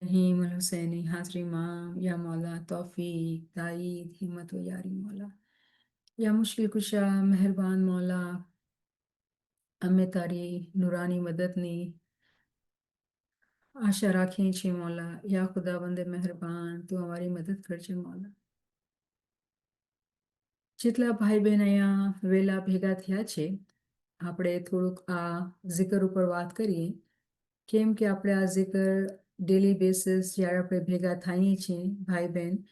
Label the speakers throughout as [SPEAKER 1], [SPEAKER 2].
[SPEAKER 1] रहीम अल हुसैनी हाजरी माम या मौला तौफीक ताईद हिम्मत व यारी मौला या मुश्किल कुशा मेहरबान मौला અમે તારી નુરાની મદદની આશા રાખીએ છીએ મૌલા. યા ખુદાવંદે મહેરબાન, તું અમારી મદદ કરજે મૌલા. જેટલા ભાઈ બહેન અહીંયા વેલા ભેગા થયા છે, આપણે થોડુંક આ zikr ઉપર વાત કરીએ. કેમ કે આપણે આ zikr ડેલી બેસિસ જ્યારે આપણે ભેગા થઈએ છીએ ભાઈ બહેન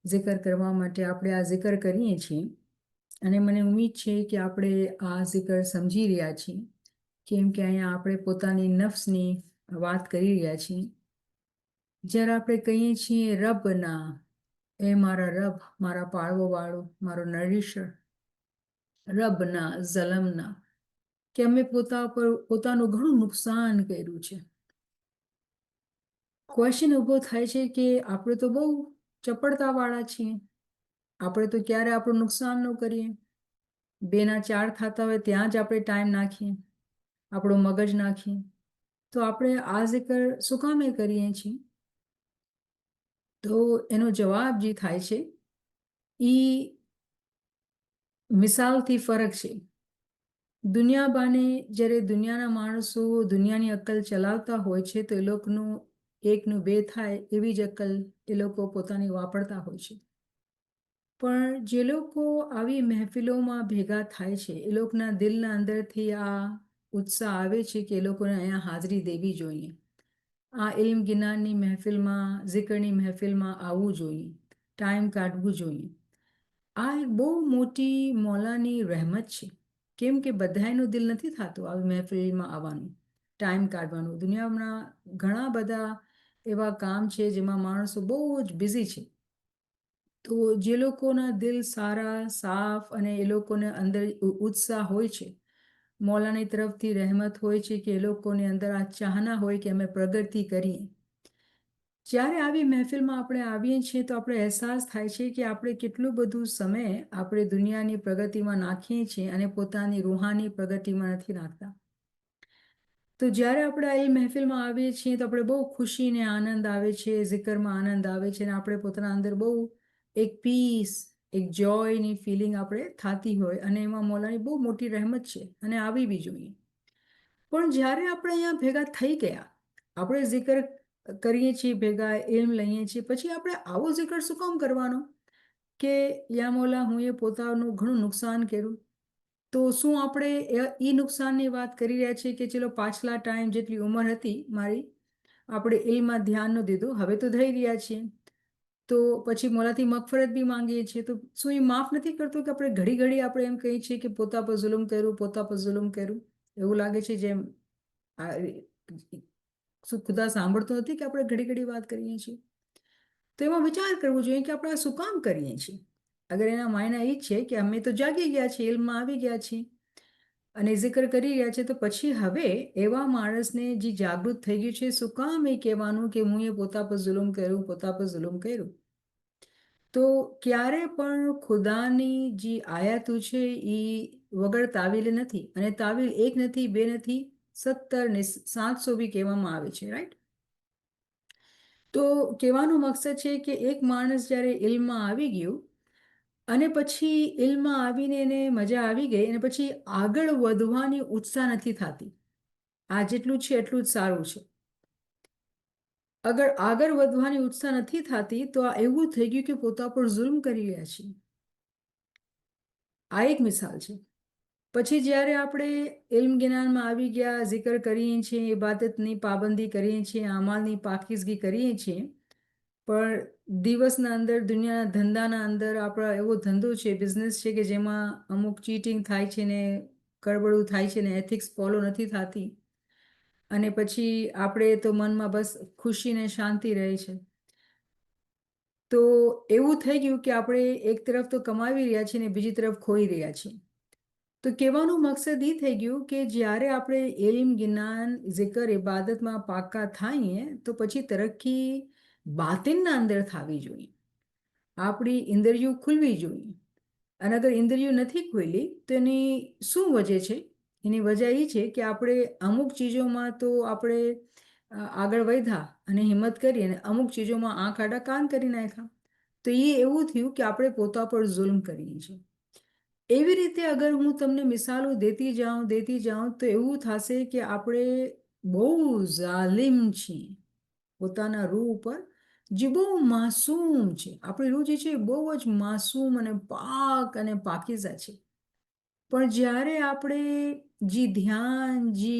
[SPEAKER 1] zikr કરવા માટે આપણે આ zikr કરીએ છીએ. અને મને ઉમ્મીદ છે કે આપણે આ zikr સમજી રહ્યા છીએ. કેમ કે અહીંયા આપણે પોતાની નફ્સની વાત કરી રહ્યા છીએ. જ્યારે આપણે કહીએ છીએ રબના, એ મારા રબ, મારા પાળવો વાળો, મારો નરીશર, રબના ઝલમના, કે અમે પોતાનું ઘણું નુકસાન કર્યું છે. ક્વેશ્ચન ઊભો થાય છે કે આપણે તો બહુ ચપળતાવાળા છીએ, આપણે તો ક્યારે આપણું નુકસાન ન કરીએ. 2 ના 4 થતા હોય ત્યાં જ આપણે ટાઈમ નાખીએ, આપણું મગજ નાખીએ. તો આપણે આ zikr શું કામે કરીએ છીએ? તો એનો જવાબ જે થાય છે એ મિસાલથી ફરક છે. દુનિયા બાને જ્યારે દુનિયાના માણસો દુનિયાની અક્કલ ચલાવતા હોય છે તો એ લોકોનું 1 નું 2 થાય એવી જ અક્કલ એ લોકો પોતાની વાપરતા હોય છે. પણ જે લોકો આવી મહેફિલોમાં ભેગા થાય છે એ લોકોના દિલના અંદરથી આ ઉત્સાહ આવે છે કે એ લોકોને અહીંયા હાજરી દેવી જોઈએ, આ ઇલ્મ જ્ઞાનની મહેફિલમાં, zikરની મહેફિલમાં આવવું જોઈએ, ટાઈમ કાઢવું જોઈએ. આ એક બહુ મોટી મૌલાની રહેમત છે. કેમ કે બધાયનું દિલ નથી થતું આવી મહેફિલમાં આવવાનું, ટાઈમ કાઢવાનું. દુનિયામાં ઘણા બધા એવા કામ છે જેમાં માણસો બહુ જ બિઝી છે. તો જે લોકોના દિલ સારા, સાફ અને એ લોકોને અંદર ઉત્સાહ હોય છે, મૌલાની તરફથી રહેમત હોય છે કે એ લોકોની અંદર આ ચાહના હોય કે અમે પ્રગતિ કરીએ. જ્યારે આવી મહેફિલમાં આપણે આવીએ છીએ તો આપણે અહેસાસ થાય છે કે આપણે કેટલું બધું સમય આપણે દુનિયાની પ્રગતિમાં નાખીએ છીએ અને પોતાની રૂહાની પ્રગતિમાં નથી નાખતા. તો જ્યારે આપણે આ મહેફિલમાં આવીએ છીએ તો આપણે બહુ ખુશી ને આનંદ આવે છે, zikરમાં આનંદ આવે છે અને આપણે પોતાના અંદર બહુ એક પીસ, એક જોયની ફિલિંગ આપણે થતી હોય અને એમાં મૌલાની બહુ મોટી રહેમત છે અને આવી બી જોઈએ. પણ જ્યારે આપણે અહીંયા ભેગા થઈ ગયા, આપણે zikr કરીએ છીએ, ભેગા ઇલ્મ લઈએ છીએ, પછી આપણે આવો zikr શું કામ કરવાનો કે યા મૌલા હું એ પોતાનું ઘણું નુકસાન કર્યું? તો શું આપણે એ નુકસાનની વાત કરી રહ્યા છીએ કે ચલો પાછલા ટાઈમ જેટલી ઉંમર હતી મારી, આપણે ઇલ્મમાં ધ્યાન ન દીધું, હવે તો થઈ રહ્યા છીએ, તો પછી મોલાથી મગફરત બી માંગીએ છીએ, તો શું એ માફ નથી કરતો કે આપણે ઘડી ઘડી આપણે એમ કહીએ છીએ કે પોતા પર જુલુમ કર્યું, પોતા પર જુલુમ કર્યું? એવું લાગે છે જેમ શું ખુદા સાંભળતો નથી કે આપણે ઘડી ઘડી વાત કરીએ છીએ? તો એમાં વિચાર કરવો જોઈએ કે આપણે આ શું કામ કરીએ છીએ. અગર એના માયના એ જ છે કે અમે તો જાગી ગયા છીએ, ઇલ્મમાં આવી ગયા છીએ અને zikr કરી રહ્યા છે, તો પછી હવે એવા માણસને જે જાગૃત થઈ ગયું છે શું કામ એ કહેવાનું કે હું એ પોતા પર જુલુમ કર્યું, પોતા પર જુલુમ કર્યું? તો ક્યારે પણ ખુદાની જે આયાતો છે એ વગર તાવીલ નથી, અને તાવીલ 1 નથી, 2 નથી, 70 ને 700 બી કહેવામાં આવે છે, રાઈટ? તો કહેવાનો મકસદ છે કે એક માણસ જ્યારે ઇલ્મમાં આવી ગયું અને પછી ઇલ્મમાં આવીને એને મજા આવી ગઈ અને પછી આગળ વધવાની ઉત્સાહ નથી થતી, આ જેટલું છે એટલું જ સારું છે. અગર આગળ વધવાની ઉત્સાહ નથી થતી તો આ એવું થઈ ગયું કે પોતા પર જુલ્મ કરી રહ્યા છીએ. આ એક મિસાલ છે. પછી જ્યારે આપણે ઇલ્મ જ્ઞાનમાં આવી ગયા, zikr કરીએ છીએ, ઇબાદતની પાબંદી કરીએ છીએ, અમાલની પાકીઝગી કરીએ છીએ, પણ દિવસના અંદર દુનિયાના ધંધાના અંદર આપણા એવો ધંધો છે, બિઝનેસ છે કે જેમાં અમુક ચીટિંગ થાય છે ને ગડબડું થાય છે ને એથિક્સ ફોલો નથી થતી, અને પછી આપણે તો મનમાં બસ ખુશી ને શાંતિ રહે છે. તો એવું થઈ ગયું કે આપણે એક તરફ તો કમાવી રહ્યા છીએ ને બીજી તરફ ખોઈ રહ્યા છીએ. તો કહેવાનું મકસદ એ થઈ ગયું કે જ્યારે આપણે ઇલ્મ, જ્ઞાન, zikr, ઇબાદતમાં પાકા થઈએ તો પછી તરક્કી બાતિનના અંદર થવી જોઈએ, આપણી ઇન્દ્રિયો ખુલવી જોઈએ. અને અગર ઇન્દ્રિયો નથી ખુલી તો એની શું વજહ છે? એની વજહ એ છે કે આપણે અમુક ચીજોમાં તો આપણે આગળ વધ્યા અને હિંમત કરી અને અમુક ચીજોમાં આંખ આડા કાન કરી નાખ્યા, તો એ એવું થયું કે આપણે પોતા પર જુલ્મ કરીએ છીએ. એવી રીતે અગર હું તમને મિસાલો દેતી જાઉં તો એવું થશે કે આપણે બહુ ઝાલિમ છીએ પોતાના રૂહ ઉપર, જે બહુ માસૂમ છે. આપણી રૂહ જે છે એ બહુ જ માસૂમ અને પાક અને પાકીઝા છે. પણ જ્યારે આપણે જે ધ્યાન, જે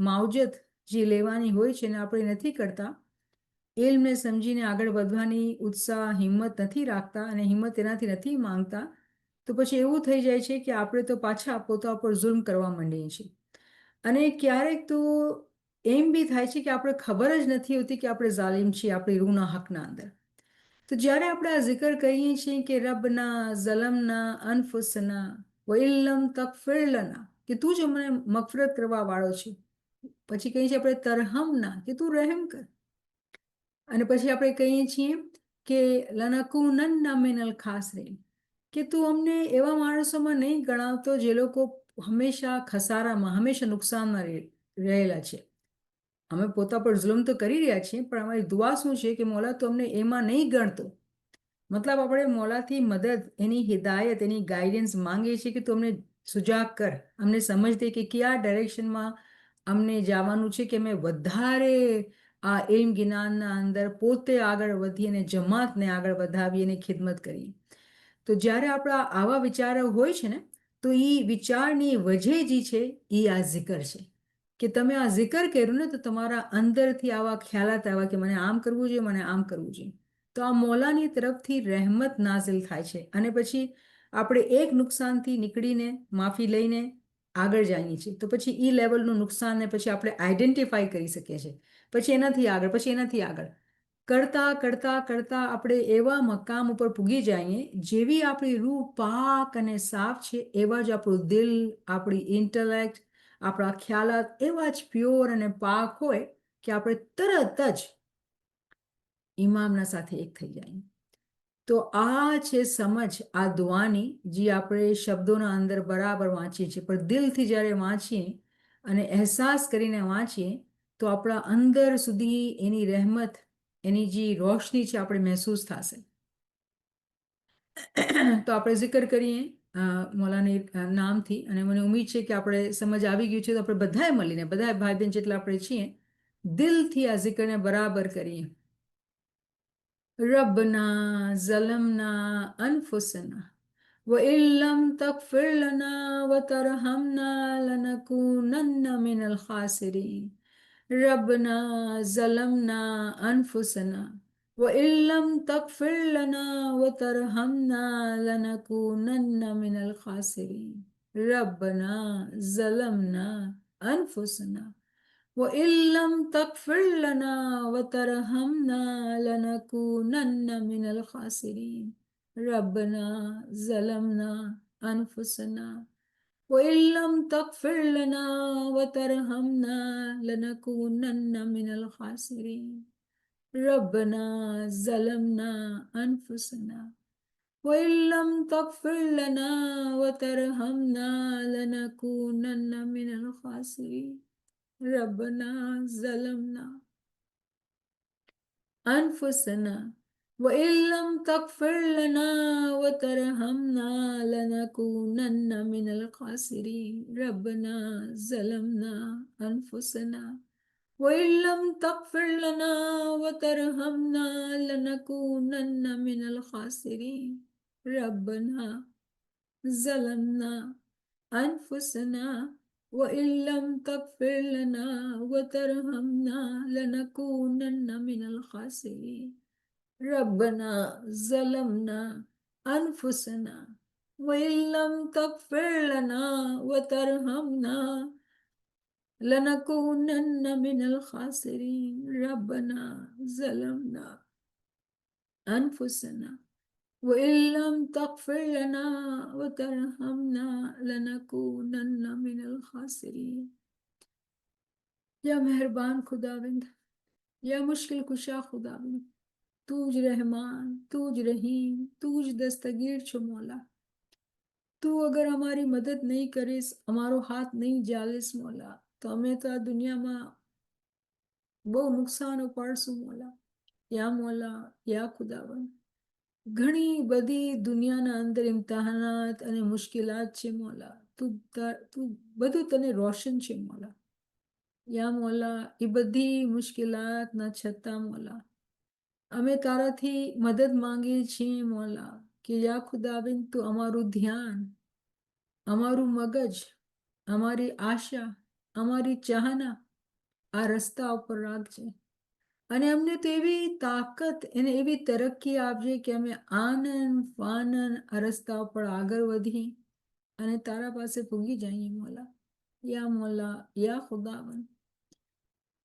[SPEAKER 1] માવજત જે લેવાની હોય છે ને આપણે નથી કરતા, ઇલ્મને સમજીને આગળ વધવાની ઉત્સાહ, હિંમત નથી રાખતા અને હિંમત એનાથી નથી માંગતા, તો પછી એવું થઈ જાય છે કે આપણે તો પાછા પોતા પર જુલ્મ કરવા માંડીએ છીએ. અને ક્યારેક તો એમ બી થાય છે કે આપણે ખબર જ નથી હોતી કે આપણે ઝાલિમ છીએ આપણી રૂહના હકના અંદર. તો જ્યારે આપણે આ જિકર કહીએ છીએ કે રબના ઝલમના અનફુસના વ ઇલ્લમ તગફિર લના, કે તું જ અમને મગફરત કરવા વાળો છે. પછી કહીએ છીએ આપણે તરહમના, કે તું રહેમ કર. અને પછી આપણે કહીએ છીએ કે લનકુનન્ના મિનલ ખાસરીન, કે તું અમને એવા માણસોમાં નહીં ગણાવતો જે લોકો હંમેશા ખસારામાં, હંમેશા નુકસાનમાં રહેલા છે. અમે પોતા પર જુલ્મ તો કરી રહ્યા છીએ, પણ અમારી દુઆ શું છે કે મોલા તું અમને એમાં નહીં ગણતો. મતલબ આપણે મોલાથી મદદ, એની હિદાયત, એની ગાઈડન્સ માંગીએ છીએ કે તું અમને સુજાગ કર, અમને સમજ દે કે કયા ડાયરેક્શનમાં અમને જવાનું છે, કે અમે વધારે આ એમ જ્ઞાનના અંદર પોતે આગળ વધીએ અને જમાતને આગળ વધાવીએ અને ખિદમત કરીએ. તો જ્યારે આપણા આવા વિચારો હોય છે ને, તો એ વિચારની વજહ જે છે એ આ જિકર છે. કે તમે આ જિકર કર્યું ને તો તમારા અંદરથી આવા ખ્યાલાત આવ્યા કે મને આમ કરવું જોઈએ, મને આમ કરવું જોઈએ. તો આ મોલાની તરફથી રહેમત નાઝિલ થાય છે. અને પછી આપણે એક નુકસાનથી નીકળીને માફી લઈને આગળ જઈએ છીએ. તો પછી એ લેવલનું નુકસાનને પછી આપણે આઈડેન્ટિફાઈ કરી શકીએ છીએ. પછી એનાથી આગળ, પછી એનાથી આગળ કરતા કરતા કરતા આપણે એવા મકામ ઉપર પૂગી જઈએ, જેવી આપણી રૂહ પાક અને સાફ છે, એવા જ આપણું દિલ, આપણી ઇન્ટેલેક્ટ, આપણા ખ્યાલાત એવા જ પ્યોર અને પાક હોય કે આપણે તરત જ ઇમામના સાથે એક થઈ જાય. તો આ છે સમજ આ દુઆની, જે આપણે શબ્દોના અંદર બરાબર વાંચીએ છીએ, પણ દિલથી જ્યારે વાંચીએ અને અહેસાસ કરીને વાંચીએ તો આપણા અંદર સુધી એની રહેમત, એની જે રોશની છે આપણે મહેસૂસ થશે. તો આપણે જિકર કરીએ મૌલાની નામથી, અને મને ઉમ્મીદ છે કે આપણે સમજ આવી ગયું છે. તો આપણે બધાએ મળીને, બધા ભાઈ બહેન જેટલા આપણે છીએ, દિલથી આ જિકરને બરાબર કરીએ. ربنا ظلمنا أنفسنا وإن لم تغفر لنا وترحمنا لنكونن من الخاسرين. ربنا ظلمنا أنفسنا وإن لم تغفر لنا وترحمنا لنكونن من الخاسرين. ربنا ظلمنا أنفسنا وإن لم تغفر لنا وترحمنا لنكونن من الخاسرين. ربنا ظلمنا أنفسنا وإن لم تغفر لنا وترحمنا لنكونن من الخاسرين. ربنا ظلمنا أنفسنا وإن لم تغفر لنا وترحمنا لنكونن من الخاسرين. ربنا ظلمنا أنفسنا وإن لم تغفر لنا وترحمنا لنكونن من الخاسرين. ربنا ظلمنا أنفسنا وإن لم تغفر لنا وترحمنا لنكونن من الخاسرين. ربنا ظلمنا أنفسنا وإن لم تغفر لنا وترحمنا لنكونن من الخاسرين. ربنا ظلمنا أنفسنا وإن لم تغفر لنا وترحمنا لنكونن من الخاسرين. ربنا ظلمنا أنفسنا وإن لم تغفر لنا وترحمنا لنكونن من الخاسرين. या मेहरबान खुदाविंद, या मुश्किल कुशा खुदाविंद, तूज रहमान, तूज रहीम, तूज दस्तगीर छो मौला. તું અગર અમારી મદદ નહીં કરીશ, અમારો હાથ નહીં જાલીશ મૌલા, તો અમે તો આ દુનિયામાં બહુ નુકસાન ઉપાડશું મોલા. યા મોલા યા ખુદાવન, ઘણી બધી દુનિયાના અંદર ઇમ્તિહાનાત અને મુશ્કેલાત છે મોલા. તું બધું તને રોશન છે મોલા. યા મોલા, એ બધી મુશ્કેલાતના છતાં મોલા અમે તારાથી મદદ માંગીએ છીએ મોલા, કે યા ખુદાબેન તું અમારું ધ્યાન, અમારું મગજ, અમારી આશા, અમારી ચાહના આ રસ્તા ઉપર રાખજે. અને અમને તો એવી તાકાત અને એવી તરક્કી આપજે કે અમે આનંદ ફાનંદ આ રસ્તા ઉપર આગળ વધી અને તારા પાસે પૂગી જઈએ મોલા. યા મોલા યા ખુદાવન,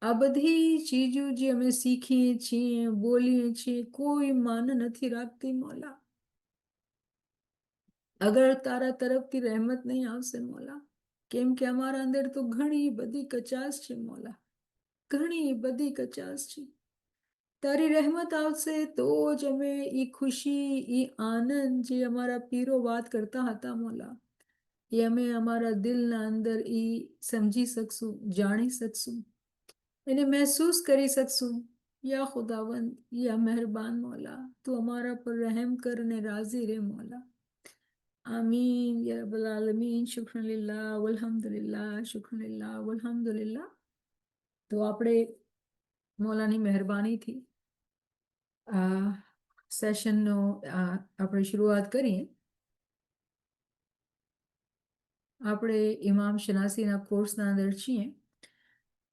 [SPEAKER 1] આ બધી ચીજો જે અમે શીખીએ છીએ, બોલીએ છીએ, કોઈ માન નથી રાખતી મોલા, અગર તારા તરફથી રહેમત નહીં આવશે મોલા. કેમ કે અમારા અંદર તો ઘણી બધી કચાશ છે મોલા, ઘણી બધી કચાશ છે. તારી રહેમત આવશે તો જ અમે એ ખુશી, એ આનંદ જે અમારા પીરો વાત કરતા હતા મોલા, એ અમે અમારા દિલના અંદર એ સમજી શકશું, જાણી શકશું, એને મહેસૂસ કરી શકશું. યા ખુદાવંદ યા મહેરબાન મોલા, તું અમારા પર રહેમ કર અને રાજી રહે મોલા. આમીન યા રબ્બલ આલમીન. શુક્રન લિલ્લાહ વલ્હમ્દુલિલ્લાહ, શુક્રન લિલ્લાહ વલ્હમ્દુલિલ્લાહ. તો આપણે મોલાની મહેરબાનીથી આ સેશનનો આપણે શરૂઆત કરીએ. આપણે ઇમામ શનાસીના કોર્સના અંદર છીએ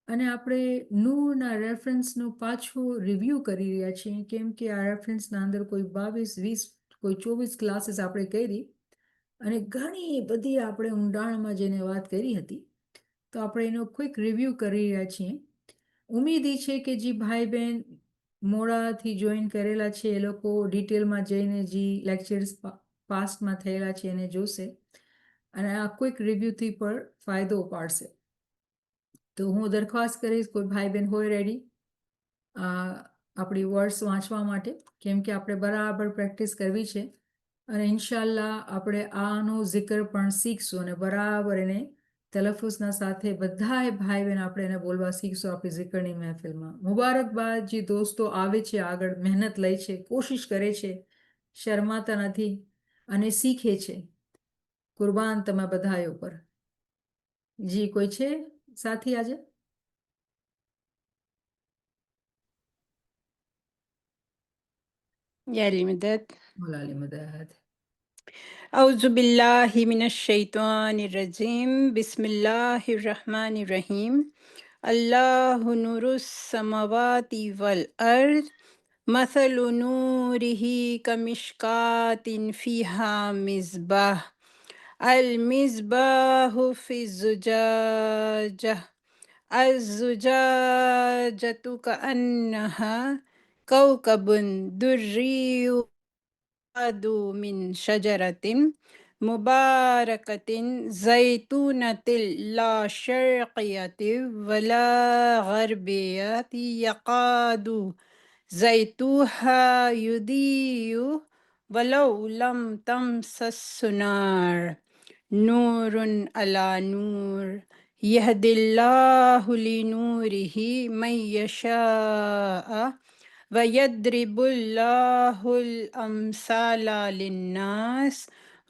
[SPEAKER 1] અને આપણે નૂરના રેફરન્સનું પાછું રિવ્યૂ કરી રહ્યા છીએ, કેમ કે આ રેફરન્સના અંદર કોઈ 22, 20, કોઈ 24 ક્લાસીસ આપણે કરી અને ઘણી બધી આપણે ઊંડાણમાં જઈને વાત કરી હતી. તો આપણે એનો ક્વિક રિવ્યૂ કરી રહ્યા છીએ. ઉમ્મીદ એ છે કે જે ભાઈ બહેન મોડાથી જોઈન કરેલા છે એ લોકો ડિટેલમાં જઈને જે લેક્ચર્સ પાસ્ટમાં થયેલા છે એને જોશે અને આ ક્વિક રિવ્યૂથી પણ ફાયદો પાડશે. તો હું દરખાસ્ત કરીશ, કોઈ ભાઈ બહેન હોય રેડી આપણી વર્ડ્સ વાંચવા માટે, કેમ કે આપણે બરાબર પ્રેક્ટિસ કરવી છે અને ઇન્શાલ્લાહ આપણે આનો જિકર પણ શીખશું અને બરાબર એને તલફુઝના સાથે બધાએ ભાઈ બહેન આપણે એને બોલવા શીખશું આપણી જિકરની મહેફિલમાં. મુબારકબાદ જે દોસ્તો આવે છે, આગળ મહેનત લે છે, કોશિશ કરે છે, શરમાતા નથી અને શીખે છે. કુરબાન તમે બધા ઉપર. જી કોઈ છે સાથી આજે?
[SPEAKER 2] يا المدد.
[SPEAKER 1] મોલાલી મદદ.
[SPEAKER 2] أعوذ بالله من الشيطان الرجيم. بسم الله الرحمن الرحيم. الله نور السماوات والأرض. مثل نوره كمشكاة فيها مصباح. المصباح في الزجاجة. الزجاجة كأنها كوكب دري من شجرة مباركة زيتونة لا شرقية ولا غربية يقاد زيتها يضيء ولو لم تمسس نار نور على نور يهدي الله لنوره من يشاء ويضرب الله الأمثال للناس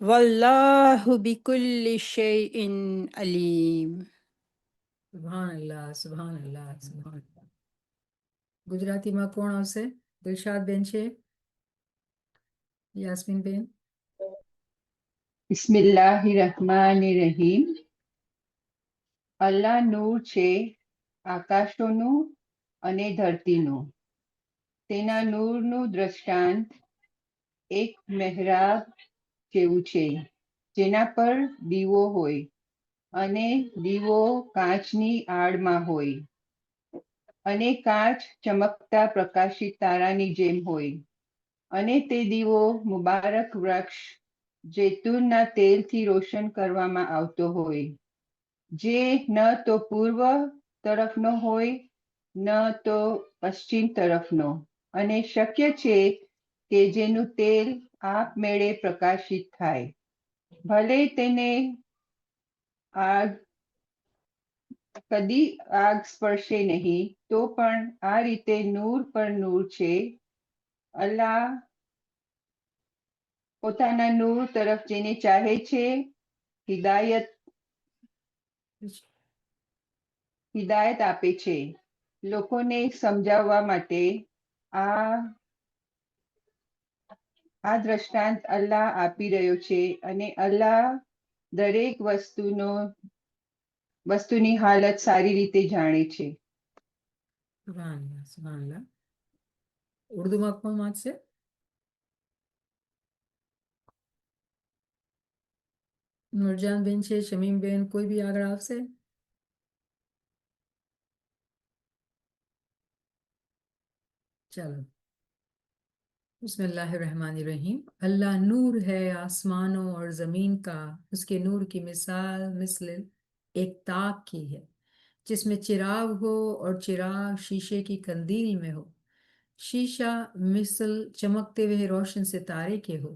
[SPEAKER 2] والله بكل شيء عليم.
[SPEAKER 1] સુભાનઅલ્લાહ, સુભાનઅલ્લાહ, સુભાનઅલ્લાહ. ગુજરાતીમાં કોણ આવશે? દિલશાદ બેન છે, યાસ્મીન બેન.
[SPEAKER 3] બિસ્મિલ્લાહિર્રહમાનિર્રહીમ. અલ્લાહ નૂર છે આકાશોનું અને ધરતીનું. તેના નૂરનું દ્રષ્ટાંત એક મહેરાબ જેવું છે, જેના પર દીવો હોય અને દીવો કાચની આડમાં હોય અને કાચ ચમકતા પ્રકાશિત તારાની જેમ હોય અને તે દીવો મુબારક વૃક્ષ જૈતુનના તેલથી રોશન કરવામાં આવતો હોય, જે ન તો પૂર્વ તરફનો હોય ન તો પશ્ચિમ તરફનો, અને શક્ય છે કે જેનું તેલ આપમેળે પ્રકાશિત થાય, ભલે તેને આગ કદી આગ સ્પર્શે નહીં, તો પણ આ રીતે નૂર પર નૂર છે. અલ્લાહ પોતાના નૂર તરફ જેને ચાહે છે હિદાયત હિદાયત આપે છે. લોકોને સમજાવવા માટે આ આ દ્રષ્ટાંત અલ્લાહ આપી રહ્યો છે, અને અલ્લાહ દરેક વસ્તુની હાલત સારી રીતે જાણે છે.
[SPEAKER 1] સુભાનઅલ્લાહ, સુભાનઅલ્લાહ. ઉર્દુમાં કોણ વાંચશે? નૂરજાન બેન છે, શમીમ બેન, કોઈ બી આગળ આવશે? चलो, बिस्मिल्लाहिर्रहमानिर्रहीम। अल्लाह नूर है आसमानों और ज़मीन का, उसके नूर की मिसाल मिसल एक ताक की है जिसमें चिराग हो और चिराग शीशे की कंदील में हो। शीशा मिसल चमकते हुए रोशन सितारे के हो।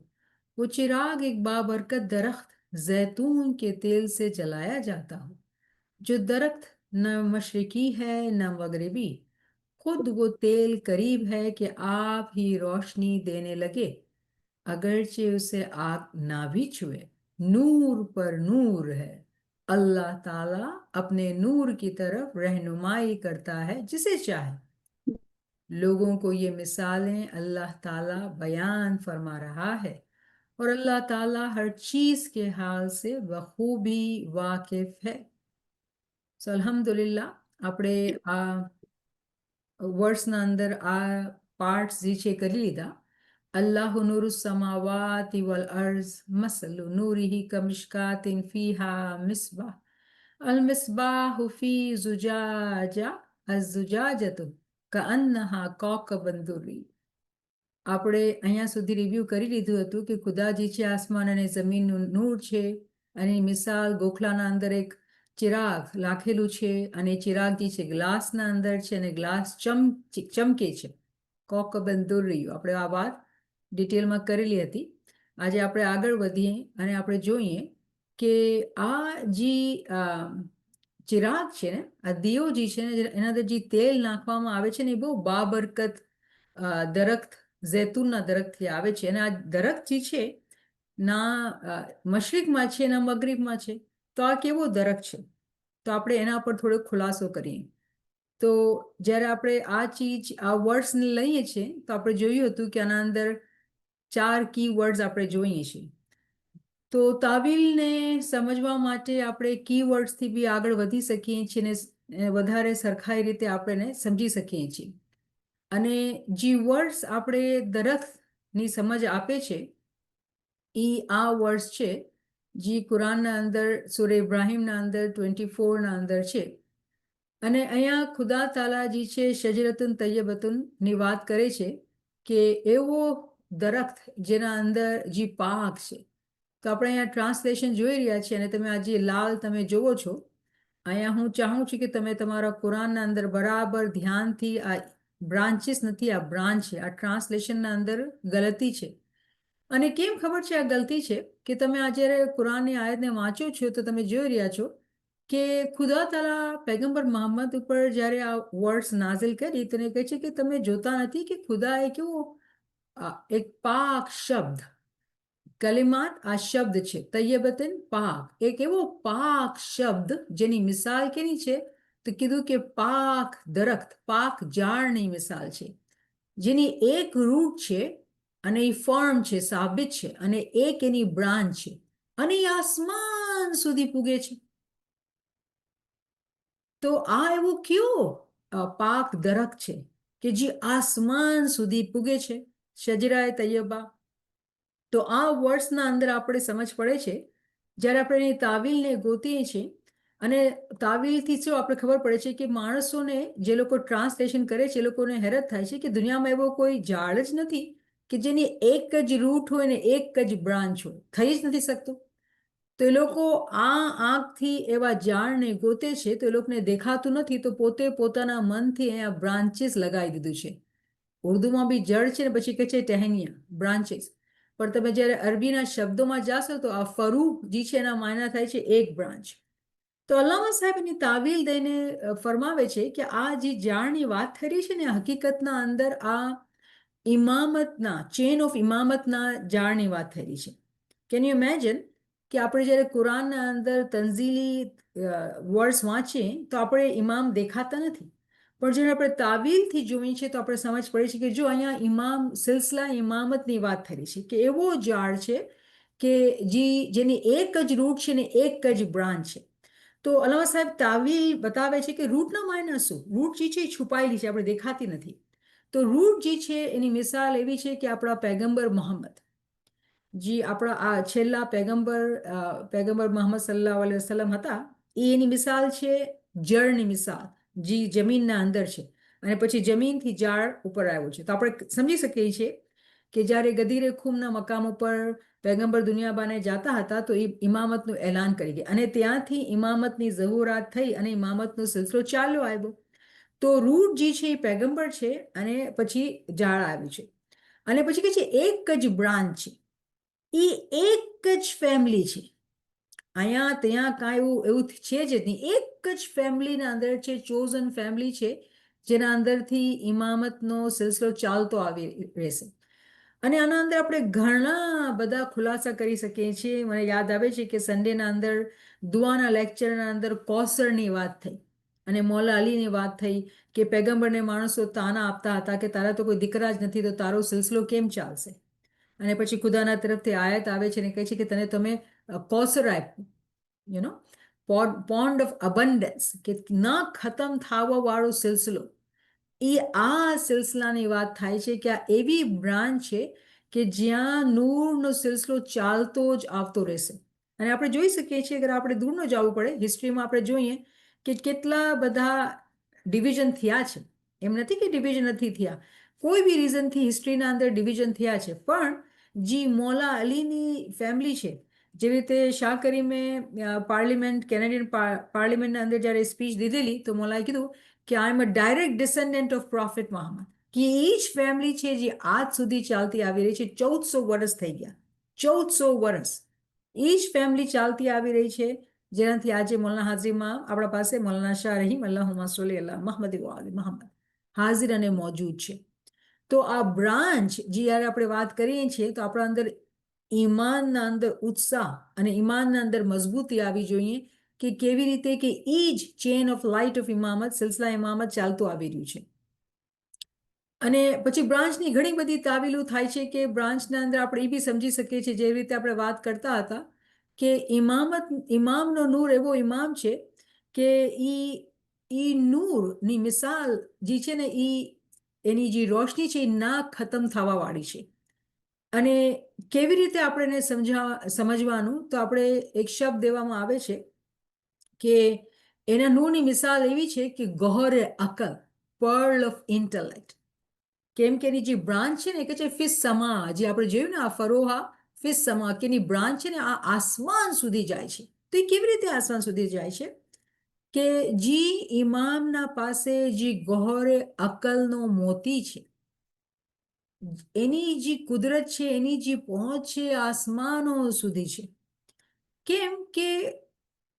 [SPEAKER 1] वो चिराग एक बाबरकत दरख्त जैतून के तेल से जलाया जाता हो, जो दरख्त न मशरकी है न मगरबी, खुद वो तेल करीब है कि आप ही रोशनी देने लगे, अगरचे उसे आग ना भी छुए। नूर पर नूर है। अल्लाह ताला अपने नूर की तरफ रहनुमाई करता है जिसे चाहे। लोगों को ये मिसालें अल्लाह ताला बयान फरमा रहा है, और अल्लाह ताला हर चीज के हाल से बखूबी वाकिफ है। सो अल्हम्दुलिल्लाह આપણે આ વર્ષના અંદર આ પાર્ટ્સ જે છે કરી લીધા. અલ્લાહુ નૂરુ સમાવાતિ વલ અર્ઝ મસલુ નૂરિહી કમિશ્કાતિન ફીહા મિસ્બાહ અલ મિસ્બાહુ ફી ઝુજાજા અઝ્ઝુજાજતુ કઅન્નહા કૌકબન દુર્રી. આપણે અહીંયા સુધી રિવ્યૂ કરી લીધું હતું કે ખુદાજી છે આસમાન અને જમીનનું નૂર છે, અને મિસાલ ગોખલાના અંદર એક ચિરાગ લાખેલું છે, અને ચિરાગ જે છે ગ્લાસના અંદર છે, અને ગ્લાસ ચમકે છે. કોકબન દુર્રિયું, આપણે આ વાત ડિટેલમાં કરેલી હતી. આજે આપણે આગળ વધીએ અને આપણે જોઈએ કે આ જે ચિરાગ છે ને, આ દીવો જે છે ને, એના અંદર જે તેલ નાખવામાં આવે છે ને, એ બહુ બાબરકત દરખ્ત ઝૈતુનના દરખ્તથી આવે છે. અને આ દરખ્ત જે છે ના મશરિકમાં છે ના મગરિબમાં છે. તો આ કેવો દરખ્ત છે, તો આપણે એના પર થોડોક ખુલાસો કરીએ. તો જ્યારે આપણે આ ચીજ આ વર્ડ્સને લઈએ છીએ તો આપણે જોયું હતું કે આના અંદર 4 કી વર્ડ્સ આપણે જોઈએ છીએ. તો તાવીલને સમજવા માટે આપણે કી વર્ડ્સથી બી આગળ વધી શકીએ છીએ ને વધારે સરખાઈ રીતે આપણે સમજી શકીએ છીએ. અને જે વર્ડ્સ આપણે દરખ્તની સમજ આપે છે એ આ વર્ડ્સ છે જે કુરાનના અંદર સૂરે ઇબ્રાહીમના અંદર 24ના અંદર છે. અને અહીંયા ખુદા તાલાજી છે શજરતુન તૈયબતુનની વાત કરે છે કે એવો દરખ્ત જેના અંદર જે પાક છે. તો આપણે અહીંયા ટ્રાન્સલેશન જોઈ રહ્યા છીએ, અને તમે આ જે લાલ તમે જોવો છો, અહીંયા હું ચાહું છું કે તમે તમારા કુરાનના અંદર બરાબર ધ્યાનથી, આ બ્રાન્ચીસ નથી, આ બ્રાન્ચ છે. આ ટ્રાન્સલેશનના અંદર ગલતી છે. અને કેમ ખબર છે આ ગલતી છે કે તમે આ જ્યારે કુરાનની આયતને વાંચો છો તો તમે જોઈ રહ્યા છો કે ખુદા તાલા પૈગંબર મોહમ્મદ ઉપર જ્યારે આ વર્ડ્સ નાઝિલ કરી તો કહે છે કે તમે જોતા નથી કે ખુદા એ કેવો એક પાક શબ્દ કલિમાત, આ શબ્દ છે તૈયબતન પાક, એક એવો પાક શબ્દ જેની મિસાલ કેની છે તો કીધું કે પાક દરખ્ત, પાક ઝાડની મિસાલ છે, જેની એક રૂટ છે અને એ ફર્મ છે, સાબિત છે, અને એક એની બ્રાન્ચ છે, અને એ આસમાન સુધી પૂગે છે. તો આ એવો કયો પાક દરખ્ત છે કે જે આસમાન સુધી પૂગે છે, શજરાએ તૈયબા. તો આ વર્ડ્સના અંદર આપણે સમજ પડે છે જ્યારે આપણે એની તાવીલને ગોતીએ છીએ. અને તાવીલથી શું આપણે ખબર પડે છે કે માણસોને જે લોકો ટ્રાન્સલેશન કરે છે એ લોકોને હેરત થાય છે કે દુનિયામાં એવો કોઈ ઝાડ જ નથી કે જેની એક જ રૂટ હોય ને એક જ બ્રાન્ચ હોય, થઈ જ નથી શકતું. તો એ લોકો આ આંખથી એવા ઝાડને ગોતે છે તો એ લોકોને દેખાતું નથી, તો પોતે પોતાના મનથી અહીંયા બ્રાન્ચીસ લગાવી દીધું છે. ઉર્દુમાં બી જડ છે ને પછી કહે છે ટહેનિયા, બ્રાન્ચીસ. પણ તમે જ્યારે અરબીના શબ્દોમાં જાશો તો આ ફરૂ જે છે એના માયના થાય છે એક બ્રાન્ચ. તો અલ્લામા સાહેબ એની તાવીલ દઈને ફરમાવે છે કે આ જે જાળની વાત થઈ રહી છે ને હકીકતના અંદર આ ઇમામતના ચેન ઓફ ઇમામતના જાળની વાત થઈ રહી છે. કેન યુ ઇમેજિન કે આપણે જ્યારે કુરાનના અંદર તંઝીલી વર્ડ્સ વાંચીએ તો આપણે ઇમામ દેખાતા નથી, પણ જ્યારે આપણે તાવીલથી જોઈએ છીએ તો આપણે સમજ પડે છે કે જો અહીંયા ઇમામ સિલસિલા ઇમામતની વાત થઈ રહી છે કે એવો ઝાડ છે કે જેની એક જ રૂટ છે ને એક જ બ્રાન્ચ છે. તો અલ્લામા સાહેબ તાવીલ બતાવે છે કે રૂટના માયના શું, રૂટ જે છે એ છુપાયેલી છે, આપણે દેખાતી નથી. તો રૂટ જે છે એની મિસાલ એવી છે કે આપણા પૈગંબર મોહમ્મદ જે આપણા આ છેલ્લા પૈગંબર મોહમ્મદ સલ્લલ્લાહુ અલૈહિ વસલ્લમ હતા, એ એની મિસાલ છે જળની મિસાલ, જે જમીનના અંદર છે અને પછી જમીનથી ઝાડ ઉપર આવ્યું છે. તો આપણે સમજી શકીએ છીએ કે જ્યારે ગદીરે ખુમના મકામ ઉપર પૈગંબર દુનિયાબાને જાતા હતા તો એ ઇમામતનું એલાન કરી ગયા અને ત્યાંથી ઇમામતની ઝહુરાત થઈ અને ઇમામતનો સિલસિલો ચાલ્યો આવ્યો. તો રૂટ જે છે એ પૈગંબર છે અને પછી ઝાડ આવ્યું છે અને પછી કે છે એક જ બ્રાન્ચ છે, એ એક જ ફેમિલી છે. અહીંયા ત્યાં કાંઈ એવું છે જ નહીં, એક જ ફેમિલીના અંદર છે, ચોઝન ફેમિલી છે જેના અંદરથી ઇમામતનો સિલસિલો ચાલતો આવી રહેશે. અને આના અંદર આપણે ઘણા બધા ખુલાસા કરી શકીએ છીએ. મને યાદ આવે છે કે સન્ડેના અંદર દુઆના લેક્ચરના અંદર કૌસરની વાત થઈ અને મૌલા અલીની વાત થઈ કે પૈગંબરને માણસો તાના આપતા હતા કે તારા તો કોઈ દીકરા જ નથી તો તારો સિલસિલો કેમ ચાલશે. અને પછી ખુદાના તરફથી આયત આવે છે અને કહે છે કે તમે કૌસર આપ્યું, you know pond of abundance, કે ન ખતમ થવા વાળો સિલસિલો. એ આ સિલસિલાની વાત થાય છે કે આ એવી બ્રાન્ચ છે કે જ્યાં નૂરનો સિલસિલો ચાલતો જ આવતો રહેશે. અને આપણે જોઈ શકીએ છીએ અગર આપણે દૂર ન જવું પડે, હિસ્ટ્રીમાં આપણે જોઈએ કે કેટલા બધા ડિવિઝન થયા છે. એમ નથી કે ડિવિઝન નથી થયા, કોઈ બી રીઝનથી હિસ્ટ્રીના અંદર ડિવિઝન થયા છે, પણ જે મૌલા અલીની ફેમિલી છે, જેવી રીતે શાહ કરીમે કેનેડિયન પાર્લિમેન્ટના અંદર જ્યારે સ્પીચ દીધેલી તો મૌલાએ કીધું કે આઈ એમ અ ડાયરેક્ટ ડિસેન્ડન્ટ ઓફ પ્રોફેટ મોહમ્મદ, કે એ જ ફેમિલી છે જે આજ સુધી ચાલતી આવી રહી છે. 1400 વર્ષ થઈ ગયા, 1400 વર્ષ એ જ ફેમિલી ચાલતી આવી રહી છે, જેનાથી આજે મૌલાના હાજરીમાં આપણા પાસે મૌલાના શાહ રહીમ અલ્લાહુમ્મા સલ્લી અલા મુહમ્મદ વ આલી મુહમ્મદ હાજર અને મોજૂદ છે. તો આ બ્રાન્ચ જે યારે આપણે વાત કરીએ છીએ તો આપણા અંદર ઈમાનના અંદર ઉત્સાહ અને ઈમાનના અંદર મજબૂતી આવી જોઈએ કે કેવી રીતે કે એ જ chain of light of ઇમામત, Silsila ઇમામત ચાલતું આવી રહ્યું છે. અને પછી બ્રાન્ચની ઘણી બધી તાવીલો થાય છે કે બ્રાન્ચના અંદર આપણે એ બી સમજી શકીએ છીએ, જેવી રીતે આપણે વાત કરતા હતા કે ઇમામનો નૂર એવો ઇમામ છે કે ઈ નૂરની મિસાલ જે છે ને એની જે રોશની છે એ ના ખતમ થવા વાળી છે. અને કેવી રીતે આપણે એને સમજવાનું, તો આપણે એક શબ્દ દેવામાં આવે છે કે એના નૂરની મિસાલ એવી છે કે ગોહરે અકલ, પર્લ ઓફ ઇન્ટેલેક્ટ. કેમ કે એની જે બ્રાન્ચ છે ને કે છે ફિસ સમા, જે આપણે જોયું ને આ ફરોહા ફિસ સમા, કે એની બ્રાન્ચ છે ને આ આસમાન સુધી જાય છે. તો એ કેવી રીતે આસમાન સુધી જાય છે કે જી ઇમામના પાસે જે ગોહરે અકલનો મોતી છે, એની જે કુદરત છે, એની જે પહોંચ છે આસમાનો સુધી છે. કેમ કે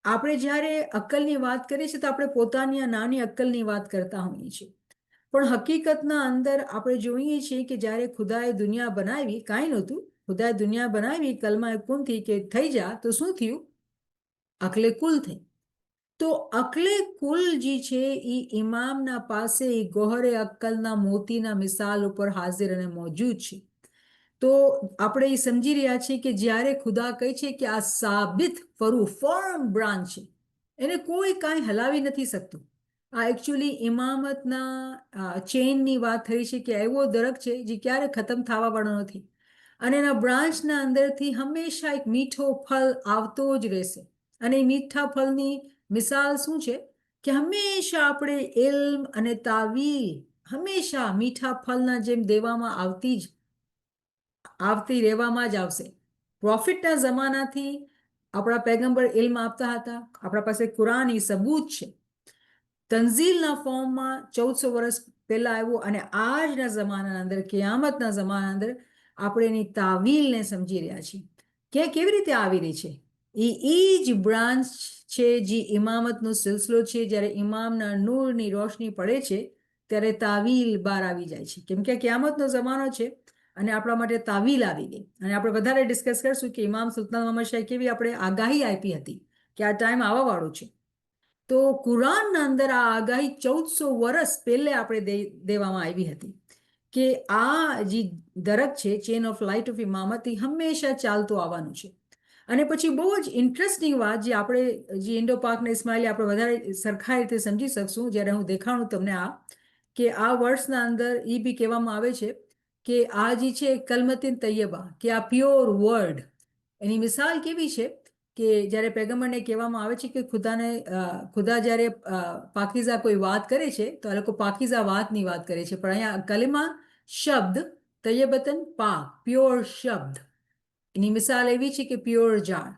[SPEAKER 1] આપણે જ્યારે અક્કલની વાત કરીએ છીએ તો આપણે પોતાની આ નાની અક્કલની વાત કરતા હોઈએ છીએ, પણ હકીકતના અંદર આપણે જોઈએ છીએ કે જ્યારે ખુદાએ દુનિયા બનાવી, કાંઈ નહોતું, ખુદાએ દુનિયા બનાવી કલમા કુનથી કે થઈ જા, તો શું થયું? અકલે કુલ થઈ. તો અકલે કુલ જે છે એ ઇમામના પાસે એ ગોહરે અક્કલના મોતીના મિસાલ ઉપર હાજર અને મોજૂદ છે. તો આપણે એ સમજી રહ્યા છીએ કે જ્યારે ખુદા કહે છે કે આ સાબિત ફર્મ બ્રાન્ચ છે, એને કોઈ કાંઈ હલાવી નથી શકતું. આ એકચ્યુઅલી ઇમામતના ચેઇનની વાત થઈ છે કે એવો દરખ્ત છે જે ક્યારે ખતમ થવા વાળો નથી અને એના બ્રાન્ચના અંદરથી હંમેશા એક મીઠો ફળ આવતો જ રહેશે. અને એ મીઠા ફળની મિસાલ શું છે કે હંમેશા આપણે ઇલ્મ અને તાવીલ હંમેશા મીઠા ફળના જેમ દેવામાં આવતી રહેવામાં જ આવશે. પ્રોફિટના જમાનાથી આપણા પૈગંબર ઇલ્મ આપતા હતા, આપણા પાસે કુરાન એ સબૂત છે, તંઝીલના ફોર્મમાં 1400 વર્ષ પહેલા આવ્યો અને આજના જમાનાના અંદર, કિયામતના જમાનાના અંદર આપણે એની તાવીલને સમજી રહ્યા છીએ કે કેવી રીતે આવી રહી છે. ઈ જ બ્રાન્ચ છે જે ઇમામતનો સિલસિલો છે. જ્યારે ઇમામના નૂરની રોશની પડે છે ત્યારે તાવીલ બહાર આવી જાય છે, કેમ કે ક્યામતનો જમાનો છે અને આપણા માટે તાવીલ આવી ગઈ. અને આપણે વધારે ડિસ્કસ કરશું કે ઇમામ સુલ્તાન મોહમ્મદ શાહ કેવી આપણે આગાહી આપી હતી કે આ ટાઈમ આવવા વાળો છે. તો કુરાનના અંદર આ આગાહી 1400 વર્ષ પહેલે આપણે દેવામાં આવી હતી કે આ જે દરક છે, ચેન ઓફ લાઇટ ઓફ ઇમામત, એ હંમેશા ચાલતું આવવાનું છે. અને પછી બહુ જ ઇન્ટરેસ્ટિંગ વાત જે આપણે જે ઇન્ડો પાકને ઇસ્માઇલી આપણે વધારે સરખા રીતે સમજી શકશું જ્યારે હું દેખાણું તમને આ કે આ વર્ષના અંદર એ બી કહેવામાં આવે છે કે આ જે છે કલમતિન તૈયબા, કે આ પ્યોર વર્ડ, એની મિસાલ કેવી છે કે જ્યારે પૈગંબરને કહેવામાં આવે છે કે ખુદા જ્યારે પાકીઝા કોઈ વાત કરે છે તો આ લોકો પાકીઝા વાતની વાત કરે છે, પણ અહીંયા કલિમા શબ્દ તૈયબતન પાક, પ્યોર શબ્દ, એની મિસાલ એવી છે કે પ્યોર ઝાડ.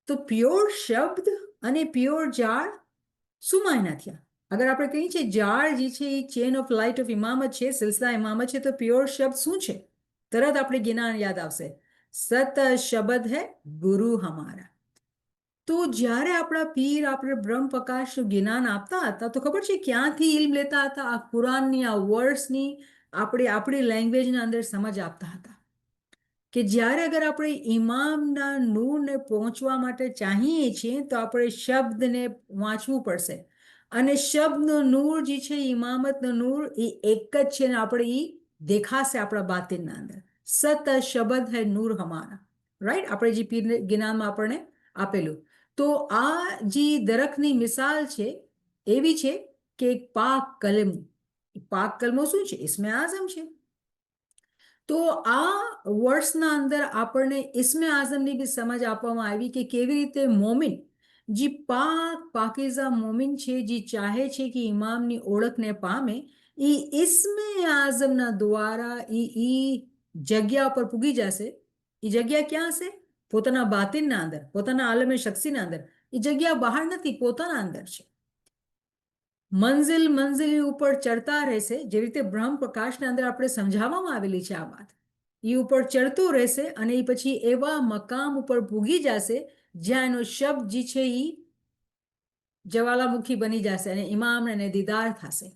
[SPEAKER 1] તો પ્યોર શબ્દ અને પ્યોર ઝાડ શું માયના થયા? અગર આપણે કહીએ છીએ ઝાડ જે છે એ ચેન ઓફ લાઇટ ઓફ ઇમામત છે, સિલસિલા ઇમામત છે, તો પ્યોર શબ્દ શું છે? તરત આપણે જ્ઞાન યાદ આવશે, સત શબ્દ હે ગુરુ હમારા. તો જ્યારે આપણા પીર આપણે બ્રહ્મ પ્રકાશનું જ્ઞાન આપતા હતા તો ખબર છે ક્યાંથી ઇલ્મ લેતા હતા? આ કુરાનની આ વર્ડ્સની આપણે આપણી લેંગ્વેજના અંદર સમજ આપતા હતા કે જ્યારે અગર આપણે ઇમામના નૂરને પહોંચવા માટે ચાહીએ છીએ તો આપણે શબ્દને વાંચવું પડશે. અને શબ્દનો નૂર જે છે ઇમામતનો નૂર એ એક જ છે ને આપણે એ દેખાશે આપણા બાતિનના અંદર. સત શબ્દ હૈ નૂર હમારા, રાઈટ? આપણે જે પીર જ્ઞાનમાં આપણને આપેલું. તો આ જે દરખની મિસાલ છે એવી છે કે એક પાક કલમ. પાક કલમો શું છે? ઇસ્મે આઝમ છે. તો આ વર્ષના અંદર આપણને ઇસ્મે આઝમની બી સમજ આપવામાં આવી કે કેવી રીતે મોમિન, જે પાકીઝા મોમિન છે, જે ચાહે છે કે ઇમામની ઓળખને પામે, એ ઇસ્મે આઝમના દ્વારા એ જગ્યા પર પૂગી જશે. એ જગ્યા ક્યાં છે? પોતાના બાતિનના અંદર, પોતાના આલમે શખ્સીના અંદર. એ જગ્યા બહાર નથી, પોતાના અંદર છે. મંજિલ ઉપર ચડતા રહેશે, જેવી રીતે બ્રહ્મ પ્રકાશના અંદર આપણે સમજાવવામાં આવેલી છે આ વાત. એ ઉપર ચડતું રહેશે અને એ પછી એવા મકામ ઉપર પૂગી જશે જ્યાં એનો શબ્દ જે છે એ જ્વાલામુખી બની જશે અને ઇમામ એને દીદાર થશે.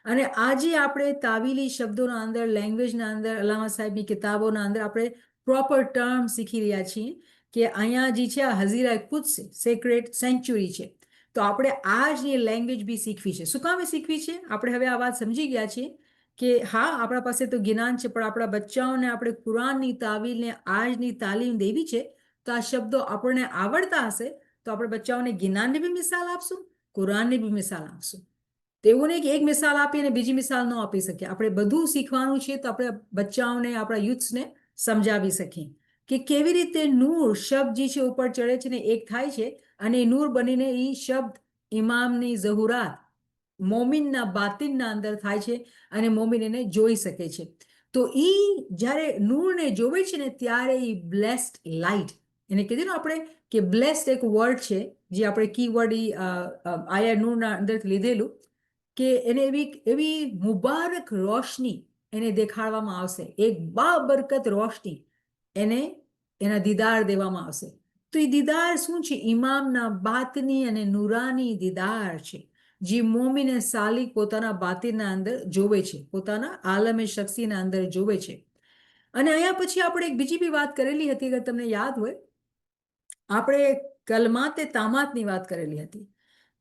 [SPEAKER 1] અને આજે આપણે તાવીલી શબ્દોના અંદર, લેંગ્વેજના અંદર, અલ્લામા સાહેબની કિતાબોના અંદર આપણે પ્રોપર ટર્મ શીખી રહ્યા છીએ કે અહીંયા જે છે આ હઝીરા કુદ્સ છે, સેક્રેટ સેન્ચ્યુરી છે. તો આપણે આ જ લેંગ્વેજ બી શીખવી છે. શું કામે શીખવી છે? આપણે હવે આ વાત સમજી ગયા છીએ કે હા, આપણા પાસે તો જ્ઞાન છે, પણ આપણા બચ્ચાઓને આપણે કુરાનની તાવીલને આજની તાલીમ દેવી છે. તો આ શબ્દો આપણને આવડતા હશે તો આપણે બચ્ચાઓને જ્ઞાનની બી મિસાલ આપશું, કુરાનની બી મિસાલ આપશું. તેવું નહીં કે એક મિસાલ આપી અને બીજી મિસાલ ન આપી શકીએ. આપણે બધું શીખવાનું છે તો આપણે બચ્ચાઓને, આપણા યુથ્સને સમજાવી શકીએ કે કેવી રીતે નૂર શબ્દ જે છે ઉપર ચડે છે ને એક થાય છે અને એ નૂર બનીને એ શબ્દ ઇમામની ઝહુરાત મોમિનના બાતિનના અંદર થાય છે અને મોમિન એને જોઈ શકે છે. તો એ જ્યારે નૂરને જોવે છે ને ત્યારે એ બ્લેસ્ડ લાઇટ, એને કીધું ને આપણે કે બ્લેસ્ડ એક વર્ડ છે જે આપણે કીવર્ડ આયા નૂરના અંદરથી લીધેલું, કે એને એવી મુબારક રોશની એને દેખાડવામાં આવશે, એક બાબરકત રોશની એને એના દીદાર દેવામાં આવશે. તો એ દીદાર શું છે? ઇમામના બાતની અને નૂરાની દીદાર છે, જે મોમિન સાલિક પોતાના બાતિનના અંદર જોવે છે, પોતાના આલમે શખ્સીના અંદર જોવે છે. અને અહીંયા પછી આપણે એક બીજી બી વાત કરેલી હતી, અગર તમને યાદ હોય, આપણે કલમાતે તામાતની વાત કરેલી હતી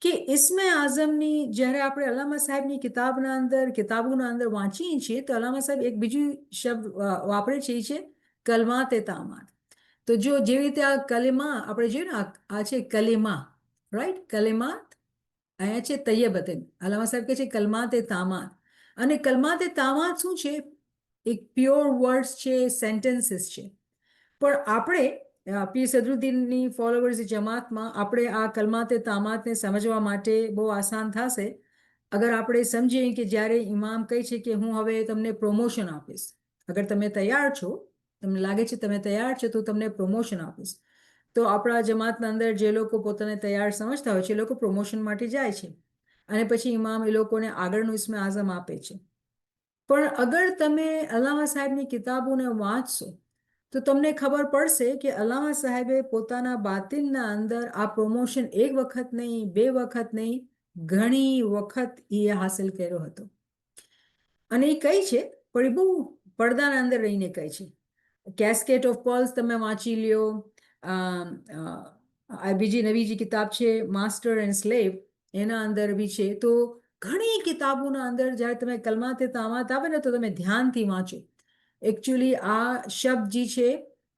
[SPEAKER 1] કે ઇસ્મે આઝમની જ્યારે આપણે અલ્લામા સાહેબની કિતાબોના અંદર વાંચીએ છીએ તો અલ્લામા સાહેબ એક બીજું શબ્દ વાપરે છે, એ છે કલમાતે તામાત. તો જો જેવી રીતે આ કલિમા આપણે જોઈએ ને, આ છે કલિમા, રાઈટ? કલિમાત અહીંયા છે તૈયબતન. અલ્લામા સાહેબ કહે છે કલમાતે તામાત. અને કલમાતે તામાત શું છે? એક પ્યોર વર્ડ્સ છે, સેન્ટેન્સીસ છે. પણ આપણે પીર સદરુદ્દીનની ફોલોવર્સ જમાતમાં આપણે આ કલમાતે તામાતને સમજવા માટે બહુ આસાન થશે અગર આપણે સમજીએ કે જ્યારે ઇમામ કહે છે કે હું હવે તમને પ્રમોશન આપીશ, અગર તમે તૈયાર છો, તમને લાગે છે તમે તૈયાર છો તો તમને પ્રમોશન આપીશ. તો આપણા જમાતના અંદર જે લોકો પોતાને તૈયાર સમજતા હોય છે એ લોકો પ્રમોશન માટે જાય છે અને પછી ઇમામ એ લોકોને આગળનું ઇસ્મે આઝમ આપે છે. પણ અગર તમે અલ્લામા સાહેબની કિતાબોને વાંચશો તો તમને ખબર પડશે કે અલ્લામા સાહેબે પોતાના બાતિનના અંદર આ પ્રમોશન એક વખત નહીં, બે વખત નહીં, ઘણી વખત એ હાસિલ કર્યો હતો. અને એ કઈ છે, પણ એ બહુ પડદાના અંદર રહીને કઈ છે. કેસ્કેટ ઓફ પર્લ્સ તમે વાંચી લ્યો. આ બીજી નવી જે કિતાબ છે માસ્ટર એન્ડ સ્લેવ, એના અંદર બી છે. તો ઘણી કિતાબોના અંદર જ્યારે તમે કલમાતે તામાત આવે ને તો તમે ધ્યાનથી વાંચો. એકચ્યુઅલી આ શબ્દ જે છે,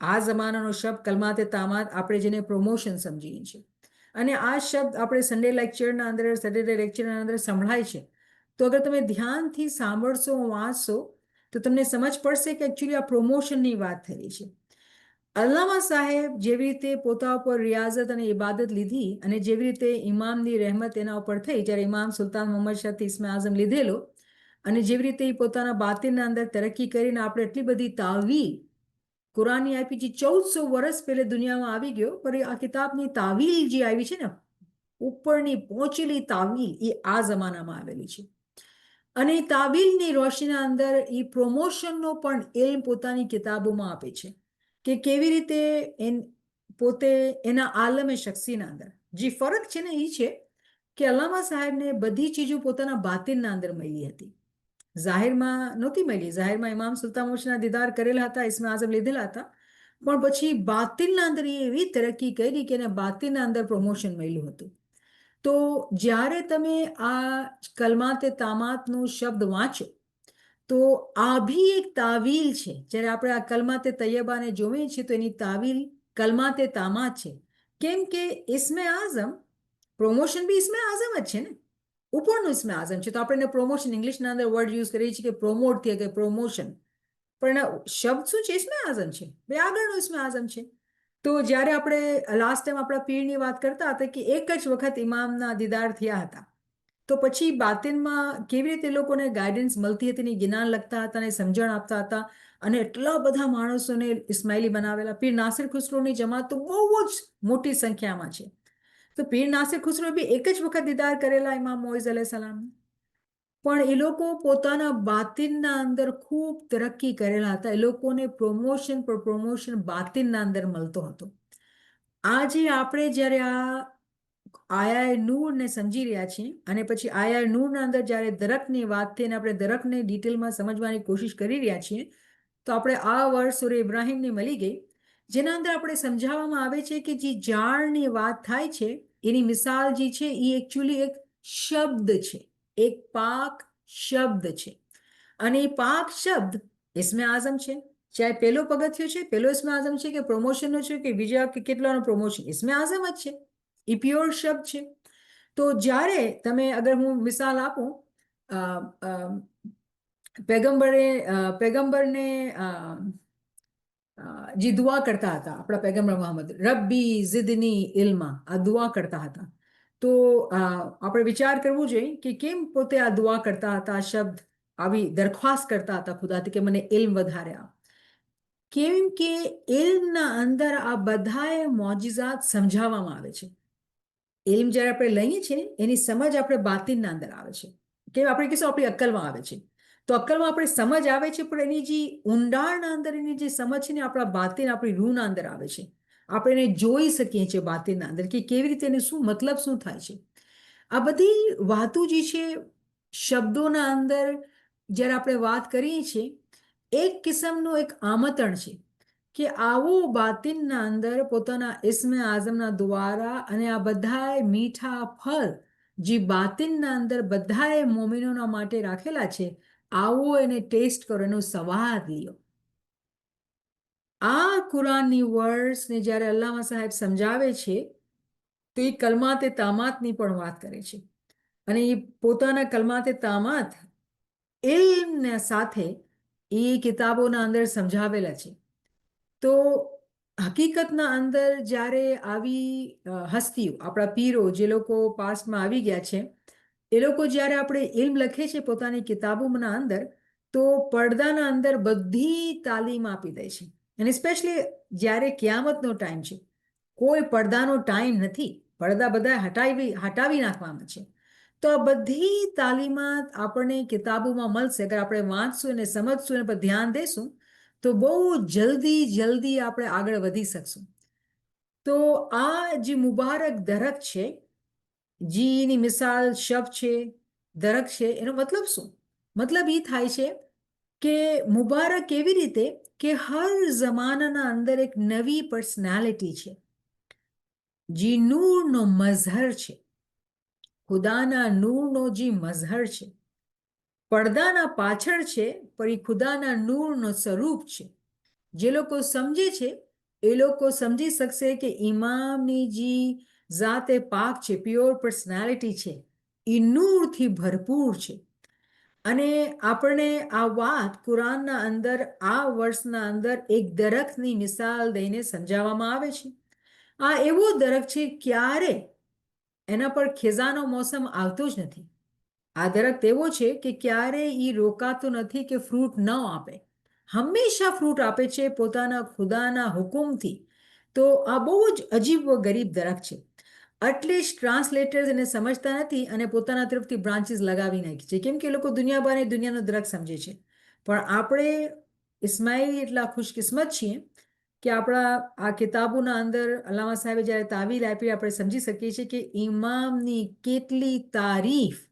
[SPEAKER 1] આ જમાનાનો શબ્દ કલમાતે તામાત, આપણે જેને પ્રમોશન સમજીએ છીએ, અને આ શબ્દ આપણે સન્ડે લેક્ચરના અંદર, સેટરડે લેક્ચરના અંદર સંભળાય છે. તો અગર તમે ધ્યાનથી સાંભળશો, વાંચશો, તો તમને સમજ પડશે કે એકચ્યુઅલી આ પ્રમોશનની વાત થઈ છે. અલ્લામા સાહેબ જેવી રીતે પોતા ઉપર રિયાઝત અને ઇબાદત લીધી, અને જેવી રીતે ઇમામની રહેમત એના ઉપર થઈ, જ્યારે ઇમામ સુલતાન મોહમ્મદ શાહ ઇસ્મે આઝમ લીધેલો, અને જેવી રીતે એ પોતાના બાતિનના અંદર તરક્કી કરીને આપણે એટલી બધી તાવીલ કુરાનની આપી, જે 1400 વર્ષ પહેલે દુનિયામાં આવી ગયો, પણ આ કિતાબની તાવીલ જે આવી છે ને, ઉપરની પહોંચેલી તાવીલ, એ આ જમાનામાં આવેલી છે. અને તાવીલની રોશનીના અંદર એ પ્રમોશનનો પણ ઇલ્મ પોતાની કિતાબોમાં આપે છે, કે કેવી રીતે પોતે એના આલમે શખ્સીના અંદર જે ફરક છે ને, એ છે કે અલ્લામા સાહેબને બધી ચીજો પોતાના બાતિનના અંદર મળી હતી, જાહેરમાં નહોતી મળી. જાહેરમાં ઇમામ સુલતાન મોહમ્મદના દીદાર કરેલા હતા, ઇસ્મે આઝમ લીધેલા હતા, પણ પછી બાતિનના અંદર એવી તરક્કી કરી કે એને બાતિનના અંદર પ્રમોશન મળ્યું હતું. તો જ્યારે તમે આ કલમાતે તામાતનો શબ્દ વાંચો, તો આ ભી એક તાવીલ છે. જ્યારે આપણે આ કલમાતે તૈયબાને જોઈએ છીએ, તો એની તાવીલ કલમાતે તામાત છે. કેમ કે ઇસ્મે આઝમ, પ્રમોશન બી ઇસ્મે આઝમ જ છે ને, ઉપરનું ઇસ્મે આઝમ છે. તો આપણે પ્રમોશન ઇંગ્લિશના અંદર વર્ડ યુઝ કરીએ છીએ કે પ્રમોટ થયા, કે પ્રમોશન, પણ શબ્દ શું છે? ઇસ્મે આઝમ છે, બે આગળનું ઇસ્મે આઝમ છે. તો જ્યારે આપણે લાસ્ટ ટાઈમ આપણા પીરની વાત કરતા હતા કે એક જ વખત ઇમામના દીદાર થયા હતા, તો પછી બાતિનમાં કેવી રીતે લોકોને ગાઈડન્સ મળતી હતી, જ્ઞાન લખતા હતા અને સમજણ આપતા હતા, અને એટલા બધા માણસોને ઇસ્માઇલી બનાવેલા. પીર નાસિર ખુસરોની જમાત તો બહુ જ મોટી સંખ્યામાં છે. તો પીર નાસિર ખુસરો બી એક જ વખત દીદાર કરેલા ઇમામ મોઇઝ અલૈહિ સલામ, પણ એ લોકો પોતાના બાતિનના અંદર ખૂબ તરક્કી કરેલા હતા. એ લોકોને પ્રમોશન પર પ્રમોશન બાતિનના અંદર મળતો હતો. આજે આપણે જ્યારે આ આયા નૂરને સમજી રહ્યા છીએ, અને પછી આયા નૂરના અંદર જ્યારે દરખની વાત થઈને આપણે દરખને ડિટેલમાં સમજવાની કોશિશ કરી રહ્યા છીએ, તો આપણે આ વર્ષ સૂરે ઇબ્રાહિમની મળી ગઈ, જેના અંદર આપણે સમજાવવામાં આવે છે કે જે ઝાડની વાત થાય છે, એની મિસાલ જે છે એ એકચ્યુઅલી એક શબ્દ છે, એક પાક શબ્દ છે. અને એ પાક શબ્દ ઇસ્મે આઝમ છે. ચાહે પહેલો પગથિયો છે, પહેલો ઇસ્મે આઝમ છે, કે પ્રમોશનનો છે, કે બીજા કે કેટલાનો પ્રમોશન, ઇસ્મે આઝમ જ છે. એ પ્યોર શબ્દ છે. તો જ્યારે તમે, અગર હું મિસાલ આપું, પેગમ્બરને જે દુઆ કરતા હતા, આપણા પેગમ્બર મોહમ્મદ, રબ્બી ઝિદની ઇલ્મા, આ દુઆ કરતા હતા. તો આપણે વિચાર કરવું જોઈએ કે કેમ પોતે આ દુઆ કરતા હતા, શબ્દ આવી દરખ્વાસ્ત કરતા હતા ખુદાથી કે મને ઇલ્મ વધારે આપ. કેમ કે ઇલ્મના અંદર આ બધાએ મોજિઝાત સમજાવવામાં આવે છે. ઇલ્મ જ્યારે આપણે લઈએ છીએ, એની સમજ આપણે બાતિનના અંદર આવે છે, કે આપણે કહીશું આપણી અક્કલમાં આવે છે. તો અક્કલમાં આપણે સમજ આવે છે, પણ એની જે ઊંડાણના અંદર એની જે સમજ છે ને, આપણા બાતિન, આપણી રૂહના અંદર આવે છે. આપણે એને જોઈ શકીએ છીએ બાતિનના અંદર, કે કેવી રીતે એને શું મતલબ શું થાય છે. આ બધી વાતો જે છે શબ્દોના અંદર જ્યારે આપણે વાત કરીએ છીએ, એક કિસ્મનું એક આમંત્રણ છે કે આવો બાતિનના અંદર પોતાના ઇસ્મે આઝમના દ્વારા, અને આ બધાએ મીઠા ફળ જે બાતિનના અંદર બધાએ મોમિનોના માટે રાખેલા છે, આવો એને ટેસ્ટ કરો, એનો સ્વાદ લ્યો. આ કુરાનની વર્ડ્સને જ્યારે અલ્લામા સાહેબ સમજાવે છે, તો એ કલમાતે તામાતની પણ વાત કરે છે, અને એ પોતાના કલમાતે તામાત ઇલ્મના સાથે એ કિતાબોના અંદર સમજાવેલા છે. તો હકીકતના અંદર જ્યારે આવી હસ્તીઓ, આપણા પીરો, જે લોકો પાસ્ટમાં આવી ગયા છે, એ લોકો જ્યારે આપણે ઇલ્મ લખે છે પોતાની કિતાબોના અંદર, તો પડદાના અંદર બધી તાલીમ આપી દે છે. અને સ્પેશિયલી જ્યારે ક્યામતનો ટાઈમ છે, કોઈ પડદાનો ટાઈમ નથી, પડદા બધા હટાવી નાખવામાં છે. તો આ બધી તાલીમાત આપણને કિતાબોમાં મળશે. અગર આપણે વાંચશું અને સમજશું, એના પર ધ્યાન દેશું, તો બહુ જલ્દી આપણે આગળ વધી શકશું. તો આ જે મુબારક દરખ છે, જીની મિસાલ શબ્દ છે, દરખ છે, એનો મતલબ શું? મતલબ એ થાય છે કે મુબારક એવી રીતે કે હર જમાનાના અંદર એક નવી પર્સનાલિટી છે, જે નૂરનો મઝહર છે, ખુદાના નૂરનો જે મઝહર છે, પડદાના પાછળ છે, પણ એ ખુદાના નૂરનો સ્વરૂપ છે. જે લોકો સમજે છે એ લોકો સમજી શકશે કે ઇમામની જે જાતે પાક છે, પ્યોર પર્સનાલિટી છે, એ નૂરથી ભરપૂર છે. અને આપણને આ વાત કુરાનના અંદર આ વર્ષના અંદર એક દરખતની મિસાલ દઈને સમજાવવામાં આવે છે. આ એવો દરખત છે ક્યારે એના પર ખેઝાનો મોસમ આવતો જ નથી. આ દરખત એવો છે કે ક્યારે એ રોકાતો નથી કે ફ્રૂટ ન આપે, હંમેશા ફ્રૂટ આપે છે પોતાના ખુદાના હુકુમથી. તો આ બહુ જ અજીબ વ ગરીબ દરખત છે. એટલે જ ટ્રાન્સલેટર્સ એને સમજતા નથી અને પોતાના તરફથી બ્રાન્ચીસ લગાવી નાખી છે, કેમ કે એ લોકો દુનિયાનું દરખત સમજે છે. પણ આપણે ઇસ્માઇલી એટલા ખુશકિસ્મત છીએ કે આપણા આ કિતાબોના અંદર અલ્લામા સાહેબે જ્યારે તાવીલ આપી, આપણે સમજી શકીએ છીએ કે ઇમામની કેટલી તારીફ,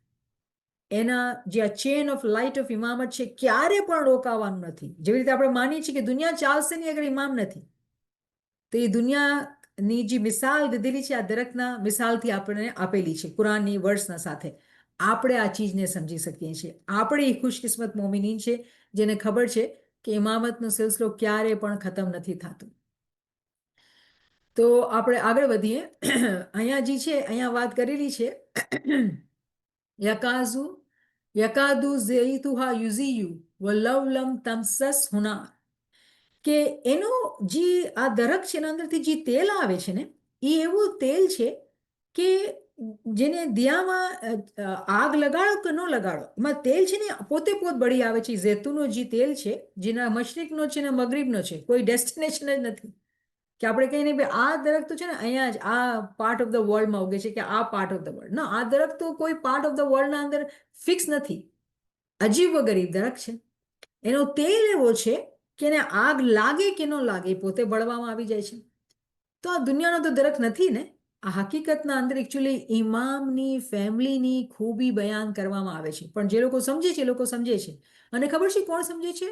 [SPEAKER 1] એના જે આ ચેન ઓફ લાઇટ ઓફ ઇમામત છે, ક્યારે પણ રોકાવાનું નથી. જેવી રીતે આપણે માનીએ છીએ કે દુનિયા ચાલશે નહીં અગર ઇમામ નથી, તો એ દુનિયાની જે મિસાલ દીધેલી છે આ દરખતના મિસાલથી આપણને આપેલી છે કુરાનની વર્સના સાથે. આપણે આ ચીજને સમજી શકીએ છીએ. આપણે એ ખુશકિસ્મત મોમિનીન છે જેને ખબર છે કે ઇમામતનો સિલસિલો ક્યારે પણ ખતમ નથી થતો. તો આપણે આગળ વધીએ. અહીંયા જે છે અહીંયા વાત કરેલી છે યકાદુ ઝૈતુહા યુઝિયુ વલવ લમ તમસસ હુનાર, કે એનો જે આ દરખત છે એના અંદરથી જે તેલ આવે છે ને, એ એવું તેલ છે કે જેને દિયામાં આગ લગાડો કે ન લગાડો, એમાં તેલ છે ને પોતે પોત બળી આવે છે. ઝૈતુનનો જે તેલ છે, જેના મશરિકનો છે ને મગરીબનો છે, કોઈ ડેસ્ટિનેશન જ નથી કે આપણે કહીને ભાઈ આ દરખત તો છે ને અહીંયા જ આ પાર્ટ ઓફ ધ વર્લ્ડમાં ઉગે છે કે આ પાર્ટ ઓફ ધ વર્લ્ડ. ના, આ દરખત તો કોઈ પાર્ટ ઓફ ધ વર્લ્ડના અંદર ફિક્સ નથી. અજીબ વ ગરીબ દરખત છે. એનો તેલ એવો છે કે એને આગ લાગે કે ન લાગે પોતે બળવામાં આવી જાય છે. તો આ દુનિયાનો તો દરખત નથી ને. આ હકીકતના અંદર એકચ્યુઅલી ઇમામની ફેમિલીની ખૂબી બયાન કરવામાં આવે છે. પણ જે લોકો સમજે છે એ લોકો સમજે છે. અને ખબર છે કોણ સમજે છે?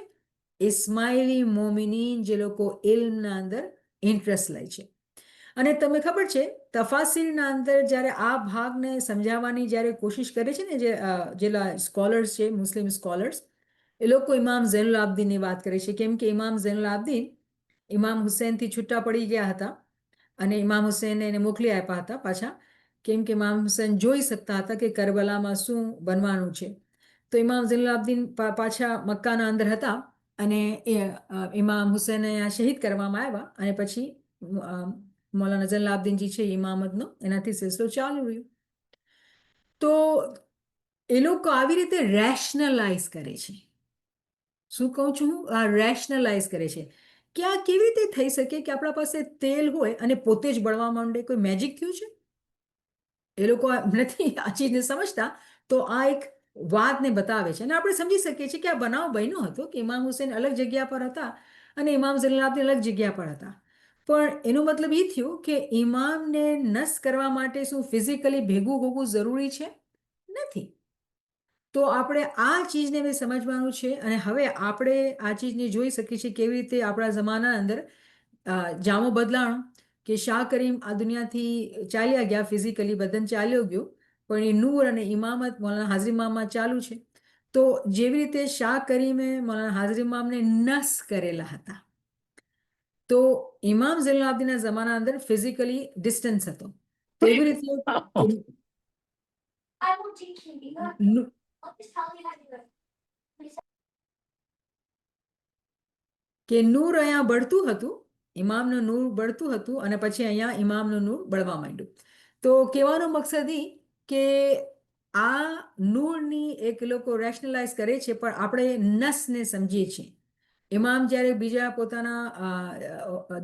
[SPEAKER 1] ઇસ્માઇલી મોમિનીન, જે લોકો ઇલ્મના અંદર ઇન્ટરેસ્ટ લે છે. અને તમને ખબર છે તફાસીરના અંદર જ્યારે આ ભાગને સમજાવવાની જ્યારે કોશિશ કરે છે ને, જેલા સ્કોલર્સ છે, મુસ્લિમ સ્કોલર્સ, એ લોકો ઇમામ ઝૈનુલ આબદીનની વાત કરે છે. કેમ કે ઇમામ ઝૈનુલ આબદીન ઇમામ હુસૈનથી છૂટા પડી ગયા હતા અને ઇમામ હુસૈને એને મોકલી આપ્યા હતા પાછા, કેમ કે ઇમામ હુસૈન જોઈ શકતા હતા કે કરબલામાં શું બનવાનું છે. તો ઇમામ ઝૈનુલ આબદીન પાછા મક્કાના અંદર હતા અને ઇમામ હુસૈનને શહીદ કરવામાં આવ્યા અને પછી મૌલાના ઝૈનુલ આબદીનજી છે ઇમામતનો એનાથી સિલસિલો ચાલુ રહ્યો. તો એ લોકો આવી રીતે રેશનલાઇઝ કરે છે. શું કહું છું હું? આ રેશનલાઇઝ કરે છે કે આ કેવી રીતે થઈ શકે કે આપણા પાસે તેલ હોય અને પોતે જ બળવા માંડે? કોઈ મેજિક થયું છે? એ લોકો નથી આ ચીજને સમજતા. તો આ એક વાતને બતાવે છે અને આપણે સમજી શકીએ છીએ કે આ બનાવ બન્યો હતો કે ઇમામ હુસૈન અલગ જગ્યા પર હતા અને ઇમામ ઝૈનુલ આબદીન અલગ જગ્યા પર હતા. પણ એનો મતલબ એ થયું કે ઇમામને નસ કરવા માટે શું ફિઝિકલી ભેગું હોવું જરૂરી છે? નથી. તો આપણે આ ચીજને બી સમજવાનું છે. અને હવે આપણે આ ચીજને જોઈ શકીએ છીએ કેવી રીતે આપણા જમાના અંદર જામો બદલાણો કે શાહ કરીમ આ દુનિયાથી ચાલ્યા ગયા, ફિઝિકલી બદન ચાલ્યો ગયો, પણ એ નૂર અને ઇમામત મૌલાના હાજરી ઇમામમાં ચાલુ છે. તો જેવી રીતે શાહ કરીમે મૌલાના હાજરી ઇમામને નસ કરેલા હતા, તો ઇમામ ઝૈનુલ આબદીનના જમાના અંદર ફિઝિકલી ડિસ્ટન્સ હતો. તેવી રીતે કે નૂર અહીંયા બળતું હતું, ઇમામનું નૂર બળતું હતું અને પછી અહીંયા ઇમામનું નૂર બળવા માંડ્યું. તો કહેવાનો મકસદ એ કે આ નૂરની એક લોકો રેશનલાઇઝ કરે છે, પણ આપણે નસને સમજીએ છીએ. ઇમામ જ્યારે બીજા પોતાના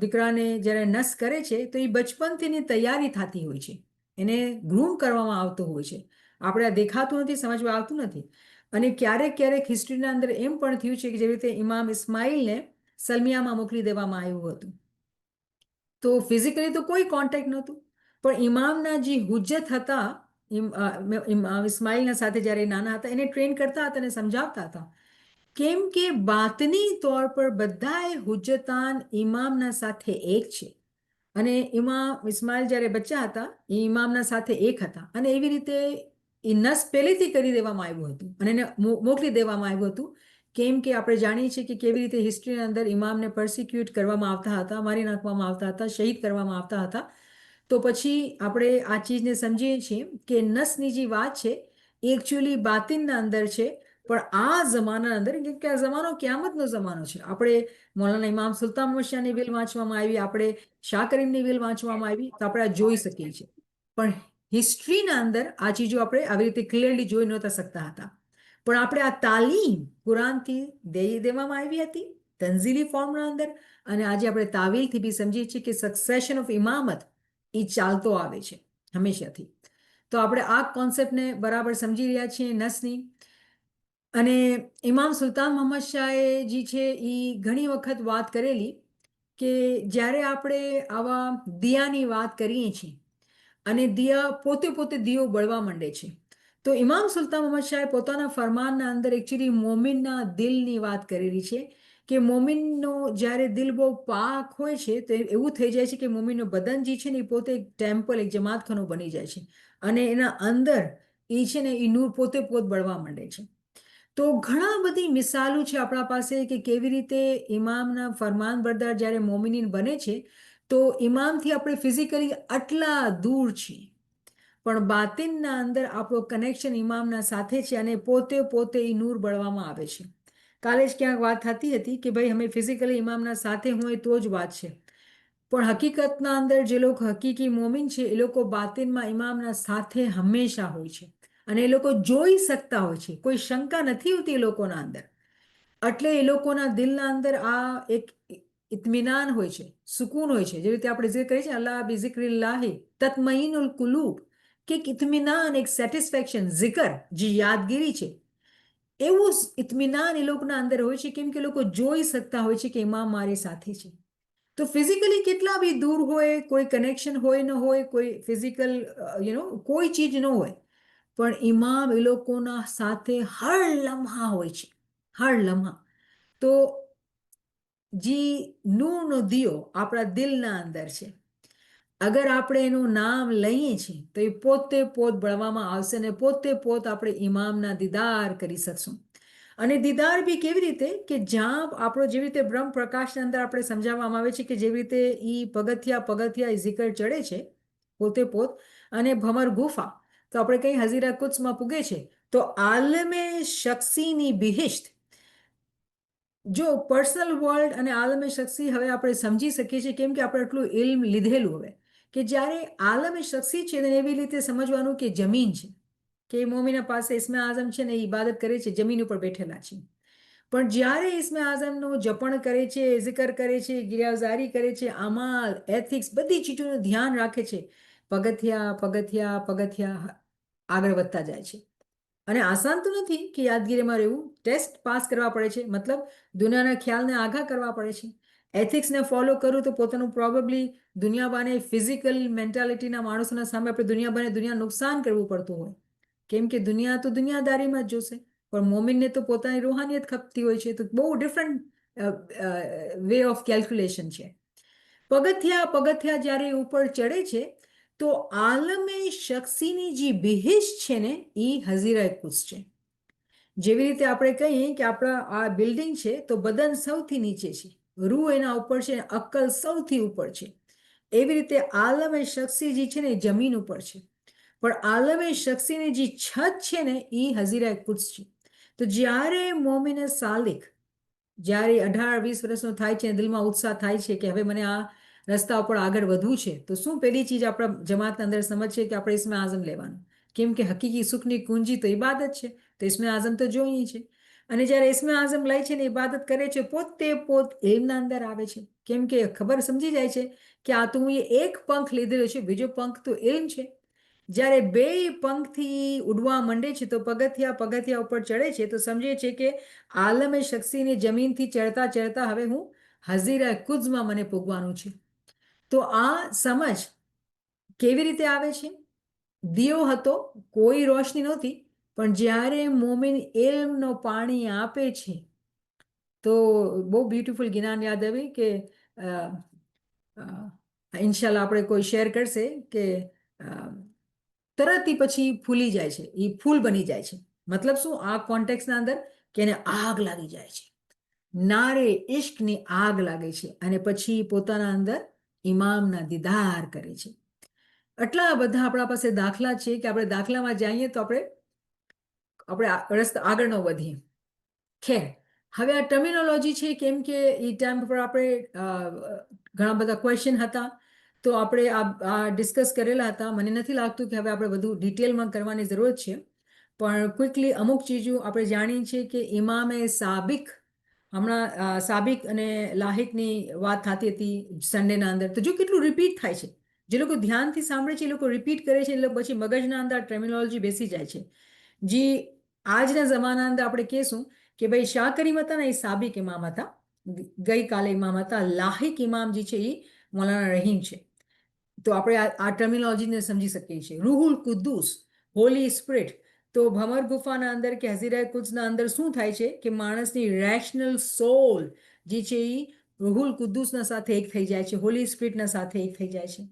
[SPEAKER 1] દીકરાને જ્યારે નસ કરે છે તો એ બચપનથી એની તૈયારી થતી હોય છે, એને ગ્રૂમ કરવામાં આવતો હોય છે. આપણે આ દેખાતું નથી, સમજવા આવતું નથી. અને ક્યારેક ક્યારેક હિસ્ટ્રીના અંદર એમ પણ થયું છે કે જેવી રીતે ઇમામ ઇસ્માઇલને સલમિયામાં મોકલી દેવામાં આવ્યું હતું. તો ફિઝિકલી તો કોઈ કોન્ટેક્ટ નહોતું, પણ ઇમામના જે હુજ્જત હતા, ઇસ્માઇલના સાથે જ્યારે એ નાના હતા એને ટ્રેન કરતા હતા અને સમજાવતા હતા, કેમ કે બાતની તौर પર બધાએ હુજ્જતાન ઇમામના સાથે એક છે. અને ઇમામ ઇસ્માઇલ જ્યારે બચ્ચા હતા એ ઇમામના સાથે એક હતા, અને એવી રીતે એ નસ પહેલેથી કરી દેવામાં આવ્યું હતું અને એને મોકલી દેવામાં આવ્યું હતું. કેમ કે આપણે જાણીએ છીએ કે કેવી રીતે હિસ્ટ્રીની અંદર ઇમામને પરસિક્યુટ કરવામાં આવતા હતા, મારી નાખવામાં આવતા હતા, શહીદ કરવામાં આવતા હતા. તો પછી આપણે આ ચીજને સમજીએ છીએ કે નસની જે વાત છે એ એકચ્યુઅલી બાતિનના અંદર છે. પણ આ જમાના અંદર, કેમ કે આ જમાનો ક્યામતનો જમાનો છે, આપણે મૌલાના ઇમામ સુલતાન મહમદ શાહની વિલ વાંચવામાં આવી, આપણે શાહ કરીમની વિલ વાંચવામાં આવી, તો આપણે આ જોઈ શકીએ છીએ. પણ હિસ્ટ્રીના અંદર આ ચીજો આપણે આવી રીતે ક્લિયરલી જોઈ નહોતા શકતા હતા. પણ આપણે આ તાલીમ કુરાનથી દેવામાં આવી હતી તંઝીલી ફોર્મના અંદર, અને આજે આપણે તાવીલથી બી સમજીએ છીએ કે સક્સેશન ઓફ ઇમામત એ ચાલતો આવે છે હંમેશાથી. તો આપણે આ કોન્સેપ્ટને બરાબર સમજી રહ્યા છીએ નસની. અને ઇમામ સુલતાન મહમદ શાહે જે છે એ ઘણી વખત વાત કરેલી કે જ્યારે આપણે આવા દિયાની વાત કરીએ છીએ અને દિયા પોતે પોતે દિયો બળવા માંડે છે, તો ઇમામ સુલતાન મહમદ શાહે પોતાના ફરમાનના અંદર એકચ્યુઅલી મોમિનના દિલની વાત કરેલી છે કે મોમિનનો જ્યારે દિલ બહુ પાક હોય છે તો એવું થઈ જાય છે કે મોમિનનું બદન જે છે ને એ પોતે એક ટેમ્પલ, એક જમાતખાનું બની જાય છે, અને એના અંદર એ છે ને એ નૂર પોતે પોત બળવા માંડે છે. તો ઘણા બધી મિસાલો છે આપણા પાસે કે કેવી રીતે ઇમામના ફરમાન બરદાર જ્યારે મોમિનીન બને છે તો ઇમામથી આપણે ફિઝિકલી આટલા દૂર છીએ, પણ બાતિનના અંદર આપણો કનેક્શન ઇમામના સાથે છે અને પોતે પોતે એ નૂર બળવામાં આવે છે. કાલે જ ક્યાંક વાત થતી હતી કે ભાઈ અમે ફિઝિકલી ઇમામના સાથે હોય તો જ વાત છે, પણ હકીકતના અંદર જે લોકો હકીકી મોમિન છે એ લોકો બાતિનમાં ઇમામના સાથે હંમેશા હોય છે અને એ લોકો જોઈ શકતા હોય છે, કોઈ શંકા નથી હોતી એ લોકોના અંદર. એટલે એ લોકોના દિલના અંદર આ એક ઇત્મિનાન હોય છે, સુકૂન હોય છે. જેવી રીતે આપણે જે કહીએ છીએ અલ્લાહ બિઝિક્રિલ્લાહી તત્મઈનુલ કુલૂબ, કે એક ઇત્મિનાન, એક સેટિસ્ફેક્શન, zikr જે યાદગીરી છે, એવું ઇત્મિનાન એ લોકોના અંદર હોય છે, કેમ કે લોકો જોઈ શકતા હોય છે કે ઇમામ મારી સાથે છે. તો ફિઝિકલી કેટલા બી દૂર હોય, કોઈ કનેક્શન હોય ન હોય, કોઈ ફિઝિકલ કોઈ ચીજ ન હોય, પણ ઇમામ એ લોકોના સાથે હર લમ્હા હોય છે, હર લમ્હા. તો જી નૂરનો દિયો આપણા દિલના અંદર છે, અગર આપણે એનું નામ લઈએ છીએ તો એ પોતે પોત બળવામાં આવશે અને પોતે પોત આપણે ઇમામના દીદાર કરી શકશું. અને દીદાર બી કેવી રીતે કે જ્યાં આપણો જેવી રીતે બ્રહ્મ પ્રકાશના અંદર આપણે સમજાવવામાં આવે છે કે જેવી રીતે એ પગથિયા પગથિયા એ zikr ચડે છે પોતે પોત, અને ભમર ગુફા તો આપણે કઈ હઝીરા કુદ્સમાં પૂગે છે, તો આલમે શખ્સીની બિહિશ્ત, જો પર્સનલ વર્લ્ડ અને આલમે શખ્સી હવે આપણે સમજી શકીએ છીએ કેમ કે આપણે એટલું ઇલ્મ લીધેલું હવે કે જ્યારે આલમે શખ્સી છે તેને એવી રીતે સમજવાનું કે જમીન છે, કે મોમીના પાસે ઇસ્મે આઝમ છે ને એ ઇબાદત કરે છે, જમીન ઉપર બેઠેલા છે. પણ જ્યારે ઇસ્મે આઝમનું જપણ કરે છે, zikr કરે છે, ગિરિયાઝારી કરે છે, અમાલ, એથિક્સ, બધી ચીજોનું ધ્યાન રાખે છે, પગથિયા પગથિયા પગથિયા આગળ વધતા જાય છે. અને આસાન તો નથી કે યાદગીરીમાં રહેવું, ટેસ્ટ પાસ કરવા પડે છે, મતલબ દુનિયાના ખ્યાલને આઘા કરવા પડે છે, એથિક્સને ફોલો કરવું તો પોતાનું પ્રોબેબલી દુનિયાબાને ફિઝિકલ મેન્ટાલિટીના માણસોના સામે આપણે દુનિયા નુકસાન કરવું પડતું હોય, કેમ કે દુનિયા તો દુનિયાદારીમાં જ જોશે, પણ મોમિનને તો પોતાની રૂહાનિયત ખપતી હોય છે, તો બહુ ડિફરન્ટ વે ઓફ કેલ્ક્યુલેશન છે. પગથિયા પગથિયા જ્યારે ઉપર ચડે છે તો આલમે શખ્સીની જે બિહિશ છે ને એ હઝીરા કુદ્સ છે. જેવી રીતે આપણે કહીએ કે આપણા આ બિલ્ડિંગ છે તો બદન સૌથી નીચે છે, રૂહ એના ઉપર છે, અક્કલ સૌથી ઉપર છે, એવી રીતે આલમે શખ્સી જે છે ને એ જમીન ઉપર છે, પણ આલમે શખ્સીની જે છત છે ને એ હઝીરા કુદ્સ છે. તો જ્યારે મોમિને સાલિક જ્યારે 18-20 વર્ષનો થાય છે, દિલમાં ઉત્સાહ થાય છે કે હવે મને આ રસ્તા ઉપર આગળ વધવું છે, તો શું પહેલી ચીજ આપણા જમાતના અંદર સમજશે કે આપણે ઇસ્મે આઝમ લેવાનું, કેમ કે હકીકી સુખની કુંજી તો ઇબાદત છે, તો ઇસ્મે આઝમ તો જોઈએ છે. અને જ્યારે ઇસ્મે આઝમ લે છે ને ઇબાદત કરે છે, પોતે પોત ઇલ્મના અંદર આવે છે, કેમ કે ખબર સમજી જાય છે કે આ તો હું એક પંખ લીધેલો છે, બીજો પંખ તો ઇલ્મ છે. જ્યારે બે પંખથી ઉડવા માંડે છે તો પગથિયા પગથિયા ઉપર ચડે છે તો સમજે છે કે આલમે શખ્સીને જમીનથી ચડતા ચડતા હવે હું હઝીરા કુદ્સમાં મને પૂગવાનું છે. તો આ સમજ કેવી રીતે આવે છે? દિયો હતો, કોઈ રોશની નહોતી, પણ જ્યારે મોમિન ઇલ્મનો પાણી આપે છે તો બહુ બ્યુટીફુલ જ્ઞાન યાદ આવી કે ઇન્શાલ્લાહ આપણે કોઈ શેર કરશે કે તરત પછી ફૂલી જાય છે, એ ફૂલ બની જાય છે. મતલબ શું? આ કોન્ટેક્સના અંદર કે એને આગ લાગી જાય છે, નારે ઇશ્કની આગ લાગે છે, અને પછી પોતાના અંદર ઇમામના દીદાર કરે છે. આટલા બધા આપણા પાસે દાખલા છે કે આપણે દાખલામાં જઈએ તો આપણે રસ્તા આગળ ન વધીએ. ખેર, હવે આ ટર્મિનોલોજી છે, કેમ કે એ ટાઈમ પર આપણે ઘણા બધા ક્વેશ્ચન હતા તો આપણે આ ડિસ્કસ કરેલા હતા. મને નથી લાગતું કે હવે આપણે બધું ડિટેલમાં કરવાની જરૂરત છે, પણ ક્વિકલી અમુક ચીજો આપણે જાણીએ છીએ કે ઇમામે સાબિક, હમણાં સાબિક અને લાહિકની વાત થતી હતી સન્ડેના અંદર, તો જો કેટલું રિપીટ થાય છે. જે લોકો ધ્યાનથી સાંભળે છે એ લોકો રિપીટ કરે છે, એટલે પછી મગજના અંદર ટર્મિનોલોજી બેસી જાય છે. જે આજના જમાના અંદર આપણે કહેશું કે ભાઈ શાહ કરીમ હતા ને એ સાબિક ઇમામ હતા, ગઈકાલે ઇમામ હતા. લાહિક ઇમામ જે છે એ મૌલાના રહીમ છે. તો આપણે આ ટર્મિનોલોજીને સમજી શકીએ છીએ. રૂહુલ કુદ્દુસ, હોલી સ્પિરિટ, તો ભમર ગુફાના અંદર કે હઝીરા કુદ્સના અંદર શું થાય છે કે માણસની રેશનલ સોલ જે છે એ રૂહુલ કુદ્દુસના સાથે એક થઈ જાય છે, હોલી સ્પિરિટના સાથે એક થઈ જાય છે.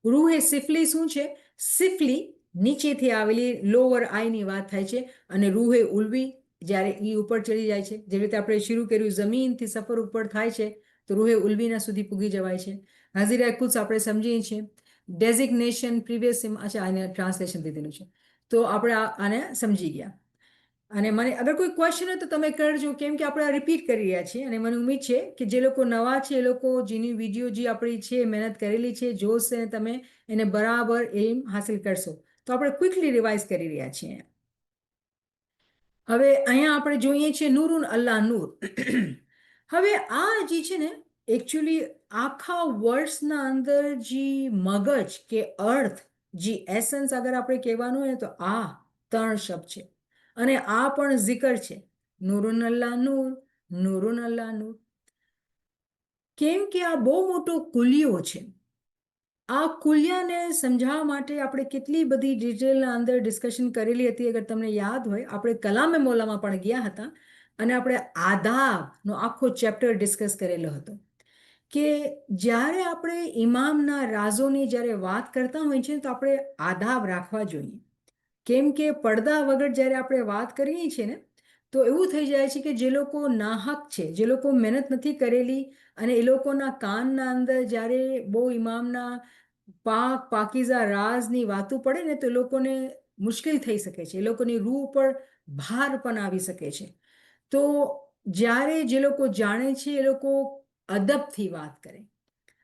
[SPEAKER 1] રૂહ એ સિફલી શું છે? સિફલી નીચેથી આવેલી લોઅર આઈની વાત થાય છે, અને રૂહ એ ઉલ્વી જ્યારે એ ઉપર ચડી જાય છે. જેવી રીતે આપણે શરૂ કર્યું જમીનથી સફર ઉપર થાય છે તો રૂહે ઉલ્વીના સુધી પૂગી જવાય છે. હાઝિરા કુદ્સ આપણે સમજીએ છીએ. ડેઝિગ્નેશન પ્રીવિયસ, અચ્છા આને ટ્રાન્સલેશન દીધેલું છે તો આપણે આને સમજી ગયા. અને મને અગર કોઈ ક્વેશ્ચન હોય તો તમે કરજો, કેમ કે આપણે આ રિપીટ કરી રહ્યા છીએ અને મને ઉમ્મીદ છે કે જે લોકો નવા છે એ લોકો જેની વિડીયો જે આપણી છે મહેનત કરેલી છે જોશે અને તમે એને બરાબર એમ હાસિલ કરશો. તો આપણે ક્વિકલી રિવાઇઝ કરી રહ્યા છીએ. હવે અહીંયા આપણે જોઈએ છીએ નૂરુન અલ્લાહ નૂર. હવે આ જે છે ને એકચ્યુઅલી આખા વર્ષના અંદર જે મગજ કે અર્થ, જે એસન્સ અગર આપણે કહેવાનું હોય તો આ 3 શબ્દ છે, અને આ પણ zikr છે. નૂરુન અલ્લાહ નૂર, નૂરુન અલ્લાહ નૂર. કેમ કે આ બહુ મોટો કુલિયો છે. આ કુલિયાને સમજાવવા માટે આપણે કેટલી બધી ડિટેલના અંદર ડિસ્કશન કરેલી હતી. અગર તમને યાદ હોય, આપણે કલામે મૌલામાં પણ ગયા હતા અને આપણે આદાબનો આખો ચેપ્ટર ડિસ્કસ કરેલો હતો કે જ્યારે આપણે ઇમામના રાઝોની જ્યારે વાત કરતા હોઈએ છીએ તો આપણે આદાબ રાખવા જોઈએ. કેમ કે પડદા વગર જ્યારે આપણે વાત કરીએ છીએ ને તો એવું થઈ જાય છે કે જે લોકો નાહક છે, જે લોકો મહેનત નથી કરેલી, અને એ લોકોના કાનના અંદર જ્યારે બહુ ઇમામના પાકીઝા રાજની વાતો પડે ને તો એ લોકોને મુશ્કેલ થઈ શકે છે, એ લોકોની રૂહ ઉપર ભાર પણ આવી શકે છે. તો જ્યારે જે લોકો જાણે છે એ લોકો અદબથી વાત કરે,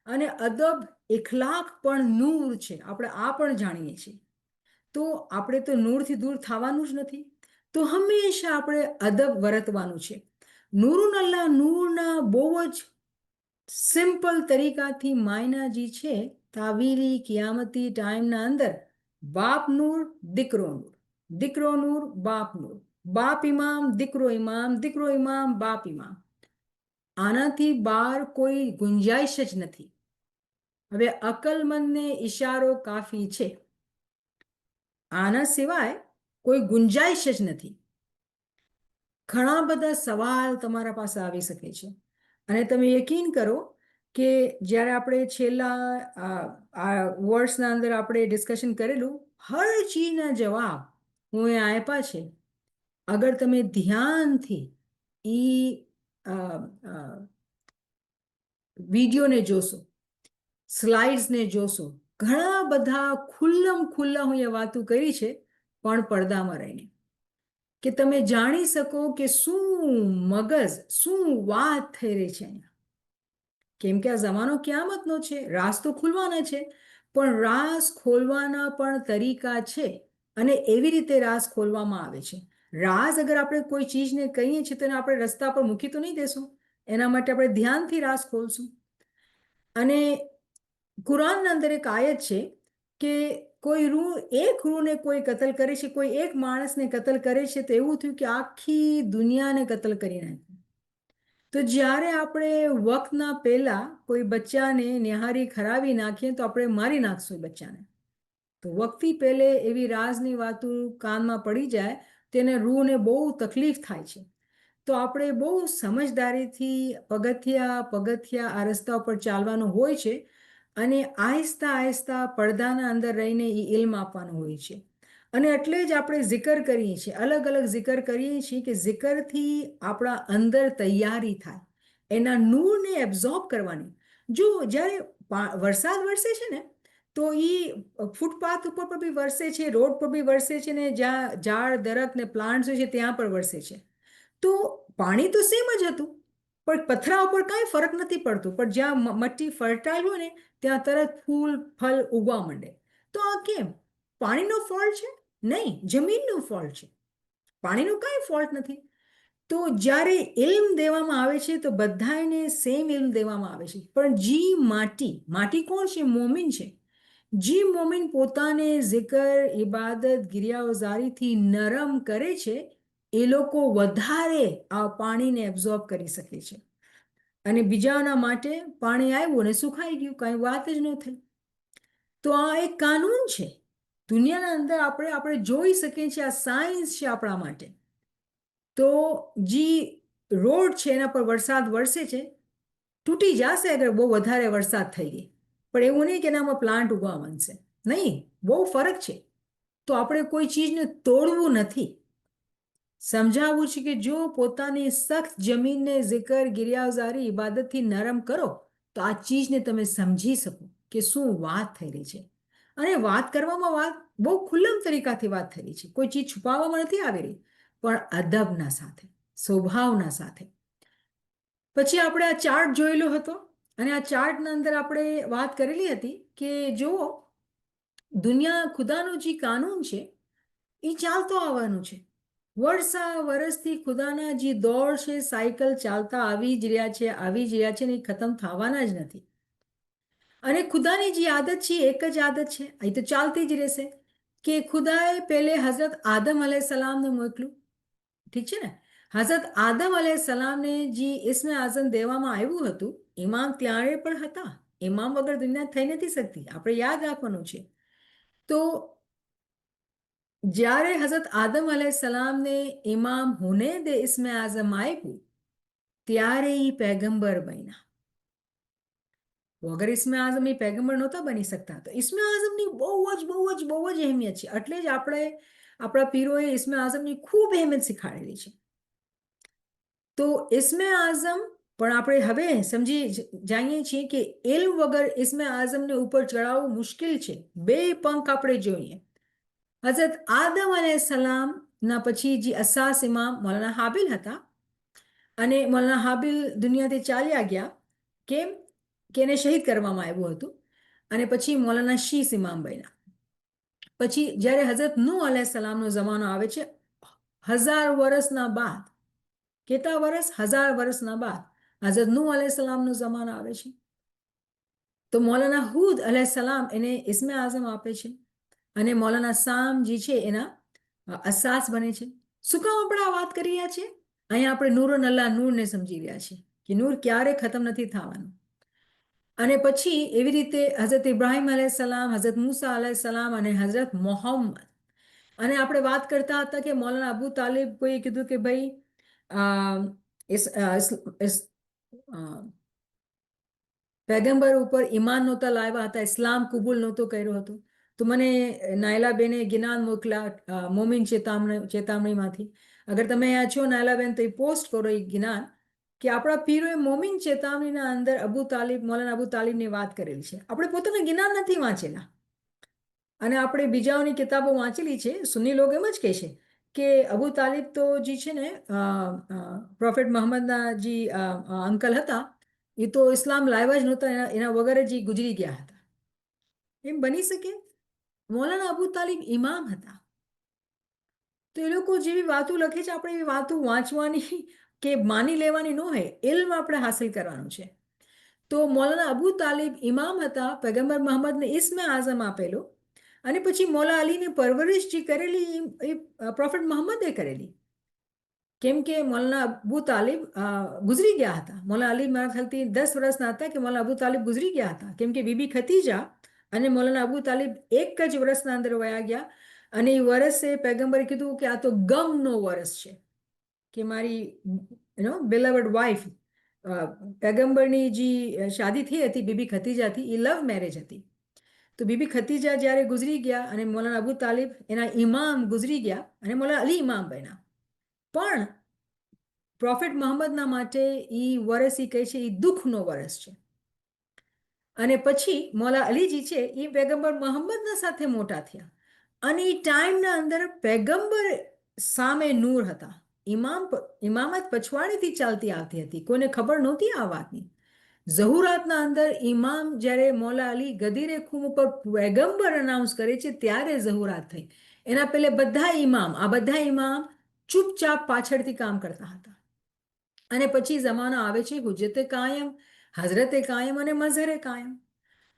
[SPEAKER 1] અને અદબ ઇખલાક પણ નૂર છે, આપણે આ પણ જાણીએ છીએ. તો આપણે તો નૂરથી દૂર થવાનું જ નથી, તો હંમેશા આપણે અદબ વર્તવાનું છે. નૂરુન અલ્લાહ નૂરના બહુ જ સિમ્પલ તરીકાથી માયના જે છે તાવીરી કિયામતી ટાઈમના અંદર બાપ નૂર, દીકરો નૂર, દીકરો નૂર, બાપ નૂર, બાપ ઇમામ, દીકરો ઇમામ, દીકરો ઇમામ, બાપ ઇમામ. આનાથી બહાર કોઈ ગુંજાઈશ જ નથી. હવે અકલમંદને ઈશારો કાફી છે, આના સિવાય કોઈ ગુંજાઈશ જ નથી. ઘણા બધા સવાલ તમારા પાસે આવી શકે છે, અને તમે યકીન કરો કે જ્યારે આપણે છેલ્લા આ વર્ષના અંદર આપણે ડિસ્કશન કરેલું, હર ચીજના જવાબ હું એ આપ્યા છે. અગર તમે ધ્યાનથી એ વિડીયોને જોશો, સ્લાઇડ્સને જોશો, ઘણા બધા ખુલ્લા હું એ વાતો કરી છે, પણ પડદામાં રહીને, કે તમે જાણી શકો કે શું મગજ, શું વાત થઈ રહી છે અહીંયા. કેમ કે આ જમાનો ક્યામતનો છે, રાસ તો ખુલવાના છે, પણ રાસ ખોલવાના પણ તરીકા છે, અને એવી રીતે રાસ ખોલવામાં આવે છે. રાસ અગર આપણે કોઈ ચીજને કહીએ છીએ તો એને આપણે રસ્તા પર મૂકી તો નહીં દેશું, એના માટે આપણે ધ્યાનથી રાસ ખોલશું. અને કુરાનના અંદર એક આયત છે કે કોઈ એક રૂહને કોઈ કતલ કરે છે, કોઈ એક માણસને કતલ કરે છે તો એવું થયું કે આખી દુનિયાને કતલ કરી નાખ્યું. તો જ્યારે આપણે વક્તના પહેલા કોઈ બચ્ચાને નિહારી ખરાવી નાખીએ તો આપણે મારી નાખશું એ બચ્ચાને. તો વક્તથી પહેલે એવી રાજની વાતો કાનમાં પડી જાય તેને રૂહને બહુ તકલીફ થાય છે. તો આપણે બહુ સમજદારીથી પગથિયા પગથિયા આ રસ્તા ઉપર ચાલવાનું હોય છે અને આહિસ્તા આહિસ્તા પડદાના અંદર રહીને એ ઇલ્મ આપવાનું હોય છે. અને એટલે જ આપણે zikr કરીએ છીએ, અલગ અલગ zikr કરીએ છીએ કે zikરથી આપણા અંદર તૈયારી થાય એના નૂરને એબ્ઝોર્બ કરવાની. જો જ્યારે વરસાદ વરસે છે ને તો એ ફૂટપાથ ઉપર પણ બી વરસે છે, રોડ પર બી વરસે છે ને જ્યાં ઝાડ દરખ્ત ને પ્લાન્ટ્સ હોય છે ત્યાં પણ વરસે છે. તો પાણી તો સેમ જ હતું પણ પથરા ઉપર કાંઈ ફરક નથી પડતો, પણ જ્યાં મટ્ટી ફર્ટાઇલ હોય ને ત્યાં તરત ફૂલ ફળ ઉગવા માંડે. તો આ કેમ? પાણીનો ફોલ્ટ છે? નહીં, જમીનનો ફોલ્ટ છે. પાણીનો કાંઈ ફોલ્ટ નથી. તો જ્યારે ઇલ્મ દેવામાં આવે છે તો બધાને સેમ ઇલ્મ દેવામાં આવે છે, પણ જી માટી કોણ છે? મોમિન છે. જી મોમિન પોતાને zikr ઇબાદત ગિરિયાઓઝારીથી નરમ કરે છે એ લોકો વધારે આ પાણીને એબ્ઝોર્બ કરી શકે છે. અને બીજાના માટે પાણી આવ્યું અને સુખાઈ ગયું, કાંઈ વાત જ ન થઈ. તો આ એક કાનૂન છે દુનિયાના અંદર. આપણે જોઈ શકીએ છીએ આ સાયન્સ છે આપણા માટે. તો જે રોડ છે એના પર વરસાદ વરસે છે, તૂટી જશે અગર બહુ વધારે વરસાદ થઈ ગઈ, પણ એવું નહીં કે એનામાં પ્લાન્ટ ઉગવા માંડશે. નહીં, બહુ ફરક છે. તો આપણે કોઈ ચીજને તોડવું નથી, સમજાવવું છે કે જો પોતાની સખ્ત જમીનને zikr ગિરિયાઝારી ઇબાદતથી નરમ કરો તો આ ચીજને તમે સમજી શકો કે શું વાત થઈ રહી છે. અને વાત કરવામાં વાત બહુ ખુલ્લમ તરીકાથી વાત થઈ રહી છે, કોઈ ચીજ છુપાવવામાં નથી આવી રહી, પણ અદબના સાથે, સ્વભાવના સાથે. પછી આપણે આ ચાર્ટ જોયેલો હતો અને આ ચાર્ટના અંદર આપણે વાત કરેલી હતી કે જો દુનિયા ખુદાનું જે કાનૂન છે એ ચાલતો આવવાનું છે. વર્ષથી ખુદાના જે દોર છે, સાયકલ ચાલતા આવી જ રહ્યા છે ને એ ખતમ થવાના જ નથી. અને ખુદાની જે આદત છે એક જ આદત છે, એ તો ચાલતી જ રહેશે કે ખુદાએ પહેલે હઝરત આદમ અલૈહિસ્સલામને મોકલ્યું. ઠીક છે ને? હઝરત આદમ અલૈહિસ્સલામને જે ઇસ્મે આઝમ દેવામાં આવ્યું હતું, ઇમામ ત્યારે પણ હતા. ઇમામ વગર દુનિયા થઈ નથી શકતી, આપણે યાદ રાખવાનું છે. તો જ્યારે હઝરત આદમ અલૈહિસ્સલામને ઇમામ હોને દે ઇસ્મે આઝમ આપ્યું ત્યારે એ પેગમ્બર બન્યા. વગર ઇસ્મે આઝમ એ પેગમ્બર નહોતા બની શકતા. તો ઇસ્મે આઝમની બહુ જ અહેમિયત છે. એટલે જ આપણા પીરોએ ઇસ્મે આઝમની ખૂબ અહેમિયત શીખાડેલી છે. તો ઇસ્મે આઝમ પણ આપણે હવે સમજી જાણીએ છીએ કે ઇલ્મ વગર ઇસ્મે આઝમને ઉપર ચડાવવું મુશ્કેલ છે. બે પંખ આપણે જોઈએ. હઝરત આદમ અલૈહિસ્સલામના પછી જે અસાસ ઇમામ મૌલાના હાબિલ હતા અને મૌલાના હાબિલ દુનિયાથી ચાલ્યા ગયા. કેમ કે એને શહીદ કરવામાં આવ્યું હતું. અને પછી મૌલાના શીસ ઇમામ બન્યા. પછી જ્યારે હઝરત નૂહ અલૈહિસ્સલામનો જમાનો આવે છે 1000 વર્ષના બાદ, કેટલા વર્ષ? 1000 વર્ષના બાદ હઝરત નૂહ અલૈહિસ્સલામનો જમાનો આવે છે. તો મૌલાના હુદ અલૈહિસ્સલામ એને ઇસ્મે આઝમ આપે છે અને મૌલાના સામ જે છે એના અસાસ બને છે. શું કામ આપણે આ વાત કરી રહ્યા છીએ? અહીંયા આપણે નૂરન અલ્લાહ નૂરને સમજી રહ્યા છીએ કે નૂર ક્યારે ખતમ નથી થવાનું. અને પછી એવી રીતે હઝરત ઇબ્રાહિમ અલૈહિસ્સલામ, હઝરત મૂસા અલૈહિસ્સલામ અને હઝરત મોહમ્મદ. અને આપણે વાત કરતા હતા કે મૌલાના અબુ તાલિબ કોઈએ કીધું કે ભાઈ પેગમ્બર ઉપર ઈમાન નહોતા લાવ્યા હતા, ઇસ્લામ કબૂલ નહોતો કર્યો હતો. તો મને નાયલાબેને ગિનાન મોકલા મોમિન ચેતામણીમાંથી. અગર તમે અહીંયા છો નાયલાબેન તો એ પોસ્ટ કરો એ ગિનાન કે આપણા પીરોએ મોમિન ચેતાવણીના અંદર મૌલાના અબુ તાલિબની વાત કરેલી છે. આપણે પોતાના ગિનાન નથી વાંચેલા અને આપણે બીજાઓની કિતાબો વાંચેલી છે. સુન્ની લોકો એમ જ કહે છે કે અબુ તાલિબ તો જે છે ને પ્રોફેટ મોહમ્મદના જે અંકલ હતા એ તો ઇસ્લામ લાવ્યા જ નહોતા, એના વગર જ એ ગુજરી ગયા હતા. એમ બની શકે? મૌલાના અબુ તાલિબ ઇમામ હતા. તો એ લોકો જેવી વાતો લખે છે આપણે એવી વાતો વાંચવાની કે માની લેવાની ન હોય. ઇલ્મ આપણે હાસિલ કરવાનું છે. તો મૌલાના અબુ તાલિબ ઇમામ હતા, પૈગંબર મોહમ્મદને ઇસ્મે આઝમ આપેલો અને પછી મૌલા અલીની પરવરિશ જે કરેલી એ પ્રોફેટ મોહમ્મદે કરેલી કેમ કે મૌલાના અબુ તાલિબ ગુજરી ગયા હતા. મૌલાના અલી મારા ખ્યાલથી 10 વર્ષના હતા કે મૌલાના અબુ તાલિબ ગુજરી ગયા હતા. કેમ કે બીબી ખતીજા અને મૌલાના અબુ તાલિબ એક જ વર્ષના અંદર વયા ગયા. અને એ વર્ષે પૈગંબરે કીધું કે આ તો ગમનો વર્ષ છે, કે મારી બિલવડ વાઇફ પૈગંબરની જે શાદી થઈ હતી બીબી ખતીજાથી, એ લવ મેરેજ હતી. તો બીબી ખતીજા જ્યારે ગુજરી ગયા અને મૌલાના અબુ તાલિબ એના ઇમામ ગુજરી ગયા અને મૌલાના અલી ઇમામ બન્યા. પણ પ્રોફેટ મોહમ્મદના માટે એ વર્ષ એ કહે છે એ દુઃખનો વર્ષ છે. અને પછી મૌલા અલીજી છે એ પૈગંબર મોહમ્મદના સાથે મોટા થયા અને એ ટાઈમના અંદર પૈગંબર સામે નૂર હતા. ઇમામત પછવાડીથી ચાલતી આવતી હતી, કોઈને ખબર નહોતી આ વાતની. ઝહુરાતના અંદર ઇમામ જ્યારે મૌલા અલી ગદીરે ખૂમ ઉપર પૈગંબર અનાઉન્સ કરે છે ત્યારે ઝહુરાત થઈ. એના પહેલે બધા ઇમામ ચૂપચાપ પાછળથી કામ કરતા હતા. અને પછી જમાનો આવે છે હુજ્જતે કાયમ, હઝરતે કાયમ અને મઝહરે કાયમ.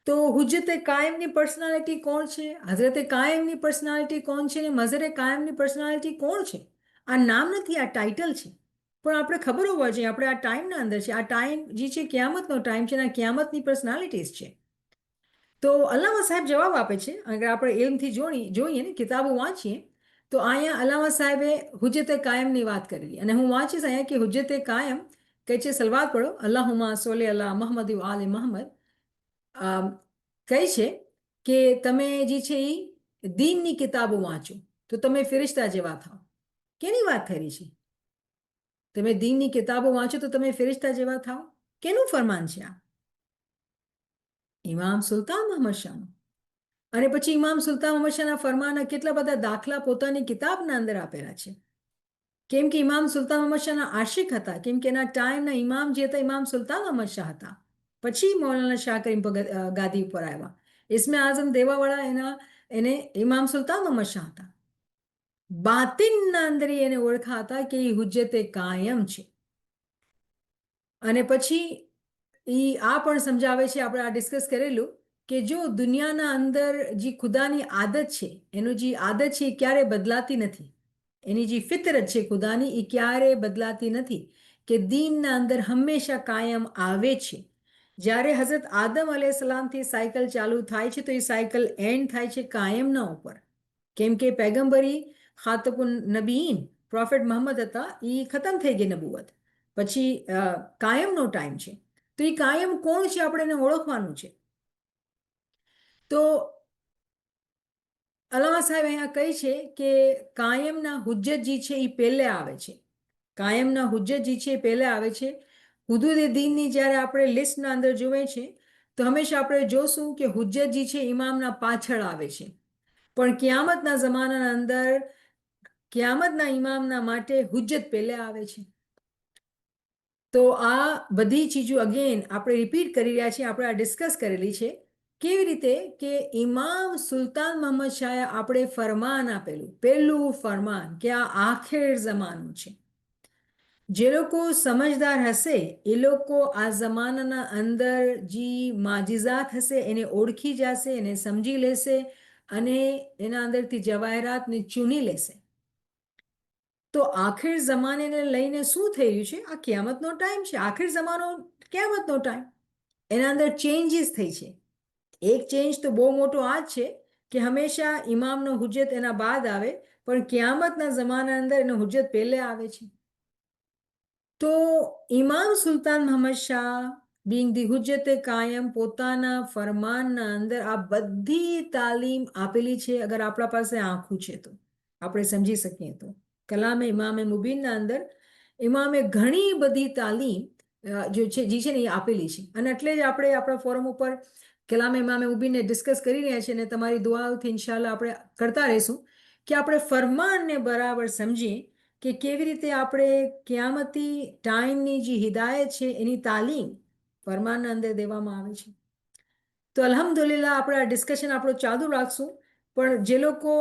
[SPEAKER 1] તો હુજ્જતે કાયમની પર્સનાલિટી કોણ છે, હઝરતે કાયમની પર્સનાલિટી કોણ છે અને મઝહરે કાયમની પર્સનાલિટી કોણ છે? આ નામ નથી, આ ટાઇટલ છે. પણ આપણે ખબર હોવા જોઈએ આપણે આ ટાઈમના અંદર છે. આ ટાઈમ જે છે ક્યામતનો ટાઈમ છે અને ક્યામતની પર્સનાલિટીઝ છે. તો અલ્લામા સાહેબ જવાબ આપે છે. અગર આપણે ઇલ્મથી જોઈએ ને, કિતાબો વાંચીએ, તો અહીંયા અલ્લામા સાહેબે હુજ્જતે કાયમની વાત કરેલી. અને હું વાંચીશ અહીંયા કે હુજ્જતે કાયમ કહે છે, સલવાત પઢો, અલ્લાહુમ્મા સોલે અલ્લાહ મોહમ્મદ આલે મોહમ્મદ. કહે છે કે તમે જે છે એ દીનની કિતાબો વાંચો તો તમે ફિરિશ્તા જેવા થાઓ. કેની વાત કરી છે? તમે દીનની કિતાબો વાંચો તો તમે ફિરિશ્તા જેવા થાઓ? કેનું ફરમાન છે આ? ઇમામ સુલતાન મોહમ્મદ શાહનું. અને પછી ઇમામ સુલતાન મોહમ્મદ શાહના ફરમાનના કેટલા બધા દાખલા પોતાની કિતાબના અંદર આપેલા છે. કેમ કે ઇમામ સુલતાન મોહમ્મદ શાહના આશિક હતા. કેમ કે એના ટાઈમના ઇમામ જે હતા ઇમામ સુલતાન મોહમ્મદ શાહ હતા. પછી મૌલાના શાહ કરીમ ગાદી ઉપર આવ્યા. ઇસ્મે આઝમ દેવાવાળા એને ઇમામ સુલતાન મોહમ્મદ શાહ હતા. બાતિનના અંદર એને ઓળખા હતા કે એ હુજ્જતે કાયમ છે. અને પછી એ આ પણ સમજાવે છે, આપણે આ ડિસ્કસ કરેલું, કે જો દુનિયાના અંદર જે ખુદાની આદત છે, એનું જે આદત છે એ ક્યારે બદલાતી નથી. એની જે ફિતરત છે ખુદાની એ ક્યારે બદલાતી નથી, કે દીનના અંદર હંમેશા કાયમ આવે છે. જ્યારે હઝરત આદમ અલૈહિસ્સલામથી સાયકલ ચાલુ થાય છે તો એ સાયકલ એન્ડ થાય છે કાયમના ઉપર. કેમ કે પૈગંબરી ખાતમુન નબીન પ્રોફેટ મોહમ્મદ હતા, એ ખતમ થઈ ગઈ નબુવત. પછી કાયમનો ટાઈમ છે. તો એ કાયમ કોણ છે આપણે એને ઓળખવાનું છે. તો અલ્લામા સાહેબ અહીંયા કહે છે કે કાયમના હુજ્જત જે છે એ પહેલે આવે છે. કાયમના હુજ્જત જે છે એ પહેલે આવે છે. હુદૂદ દીનની જ્યારે આપણે લિસ્ટના અંદર જોઈએ છે તો હંમેશા આપણે જોશું કે હુજ્જત જે છે ઇમામના પાછળ આવે છે. પણ કિયામતના જમાનાના અંદર કિયામતના ઇમામના માટે હુજ્જત પહેલે આવે છે. તો આ બધી ચીજો અગેન આપણે રિપીટ કરી રહ્યા છીએ, આપણે આ ડિસ્કસ કરેલી છે. કેવી રીતે કે ઇમામ સુલતાન મોહમ્મદ શાહે આપણે ફરમાન આપેલું, પહેલું ફરમાન, કે આ આખિર જમાનું છે. જે લોકો સમજદાર હશે એ લોકો આ જમાનાના અંદર જે માજિઝાત હશે એને ઓળખી જશે, એને સમજી લેશે અને એના અંદરથી જવાહરાતને ચૂની લેશે. તો આખિર જમાનેને લઈને શું થઈ રહ્યું છે? આ કિયામતનો ટાઈમ છે. આખિર જમાનો કિયામતનો ટાઈમ. એના અંદર ચેન્જીસ થઈ છે. એક ચેન્જ તો બહુ મોટો આ જ છે કે હંમેશા ઇમામનો હુજ્જત એના બાદ આવે, પણ કિયામતના જમાના અંદર એનો હુજ્જત પહેલે આવે છે. તો ઇમામ સુલતાન મોહમ્મદ શાહ બીંગ ધી હુજ્જતે કાયમ પોતાના ફરમાનના અંદર આ બધી તાલીમ આપેલી છે. અગર આપણા પાસે આંખું છે તો આપણે સમજી શકીએ તો કલામે ઇમામે મુબીનના અંદર ઇમામે ઘણી બધી તાલીમ જે છે ને એ આપેલી છે. અને એટલે જ આપણે આપણા ફોરમ ઉપર કલામે ઇમામે મુબીનને ડિસ્કસ કરી રહ્યા છીએ અને તમારી દુઆઓથી ઇન્શાલ્લાહ આપણે કરતા રહીશું કે આપણે ફરમાનને બરાબર સમજીએ કે કેવી રીતે આપણે કિયામતી ટાઈમની જે હિદાયત છે એની તાલીમ ફરમાનના અંદર દેવામાં આવે છે. તો અલ્હમ્દુલિલ્લાહ આપણે આ ડિસ્કશન આપણું ચાલુ રાખશું. પણ જે લોકો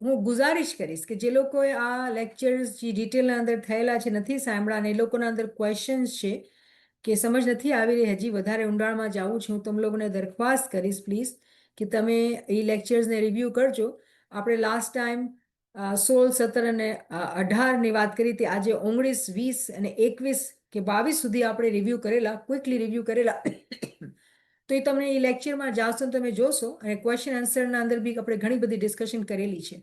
[SPEAKER 1] હું ગુજારિશ કરીશ કે જે લોકોએ આ લેક્ચર્સ જે ડિટેલના અંદર થયેલા છે નથી સાંભળ્યા અને એ લોકોના અંદર ક્વેશ્ચન્સ છે કે સમજ નથી આવી રહી, હજી વધારે ઊંડાણમાં જવું છે, હું તમે લોકોને દરખાસ્ત કરીશ પ્લીઝ કે તમે એ લેક્ચર્સને રિવ્યૂ કરજો. આપણે લાસ્ટ ટાઈમ 16, 17 અને 18ની વાત કરી તે આજે 19, 20 અને 21 કે 22 સુધી આપણે રિવ્યૂ કરેલા, ક્વિકલી રિવ્યૂ કરેલા. તો એ તમને એ લેક્ચરમાં જાશો તમે જોશો, અને ક્વેશ્ચન આન્સરના અંદર બી આપણે ઘણી બધી ડિસ્કશન કરેલી છે.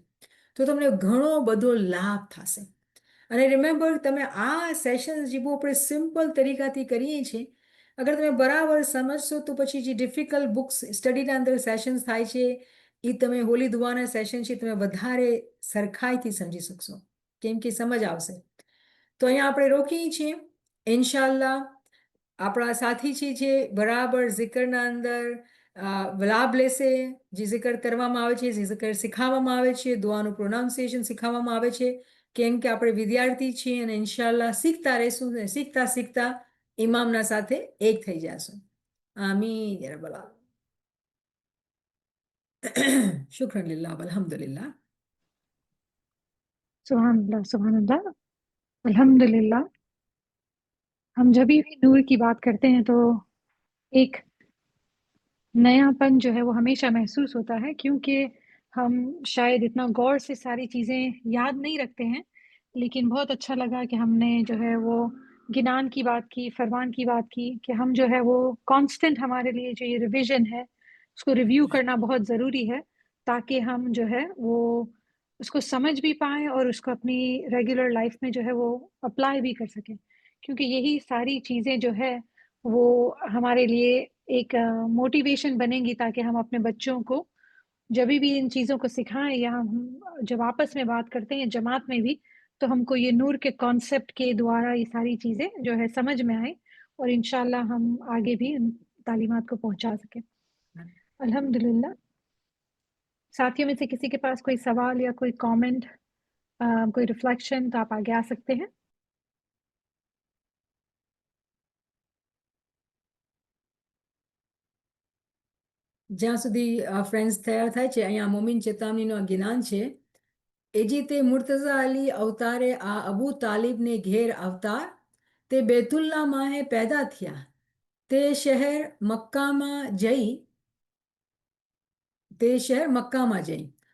[SPEAKER 1] તો તમને ઘણો બધો લાભ થશે. અને રિમેમ્બર, તમે આ સેશન્સ જે બહુ આપણે સિમ્પલ તરીકાથી કરીએ છીએ, અગર તમે બરાબર સમજશો તો પછી જે ડિફિકલ્ટ બુક્સ સ્ટડીના અંદર સેશન્સ થાય છે એ તમે હોલી દુઆના સેશન છે તમે વધારે સરખાઈથી સમજી શકશો, કેમ કે સમજ આવશે. તો અહીંયા આપણે રોકીએ છીએ. ઇન્શાલ્લાહ આપણા સાથી છે જે બરાબર zikરના અંદર લાભ લેશે. જે zikર કરવામાં આવે છે, જે zikર શીખવવામાં આવે છે, દુઆનું પ્રોનાઉન્સિએશન શીખવવામાં આવે છે, કેમ કે આપણે વિદ્યાર્થી છીએ અને ઇન્શાલ્લાહ શીખતા રહીશું ને શીખતા શીખતા ઇમામના સાથે એક થઈ જશું. આમીન યા રબ્બલ આલમીન. શુક્રન લિલ્લાહ અલ્હમ્દુલિલ્લાહ.
[SPEAKER 4] सुभान अल्लाह अल्हम्दुलिल्लाह। हम जब भी नूर की बात करते हैं तो एक नयापन जो है वो हमेशा महसूस होता है, क्योंकि हम शायद इतना गौर से सारी चीज़ें याद नहीं रखते हैं, लेकिन बहुत अच्छा लगा कि हमने जो है वो गिनान की बात की, फरमान की बात की, कि हम जो है वो कांस्टेंट हमारे लिए जो ये रिवीजन है उसको रिव्यू करना बहुत ज़रूरी है, ताकि हम जो है वो उसको समझ भी पाएँ और उसको अपनी रेगुलर लाइफ में जो है वो अप्लाई भी कर सकें, क्योंकि यही सारी चीज़ें जो है वो हमारे लिए एक मोटिवेशन बनेंगी, ताकि हम अपने बच्चों को जब भी इन चीज़ों को सिखाएं, या हम जब आपस में बात करते हैं जमात में भी, तो हमको ये नूर के कॉन्सेप्ट के द्वारा ये सारी चीज़ें जो है समझ में आए, और इंशाल्लाह हम आगे भी इन तालीमात को पहुंचा सकें। अल्हम्दुलिल्लाह। साथियों में से किसी के पास कोई सवाल या कोई कमेंट, कोई रिफ्लेक्शन, तो आप आगे आ सकते हैं।
[SPEAKER 1] જ્યાં સુધી ફ્રેન્ડ્સ તૈયાર થાય છે, અહીંયા મોમીન ચેતાવણીનું આ જ્ઞાન છે. એ જે તે મુર્તઝા અલી અવતારે આ અબુ તાલિબને ઘેર અવતાર, તે બેતુલ્લા માહે પેદા થયા, તે શહેર મક્કામાં જઈ.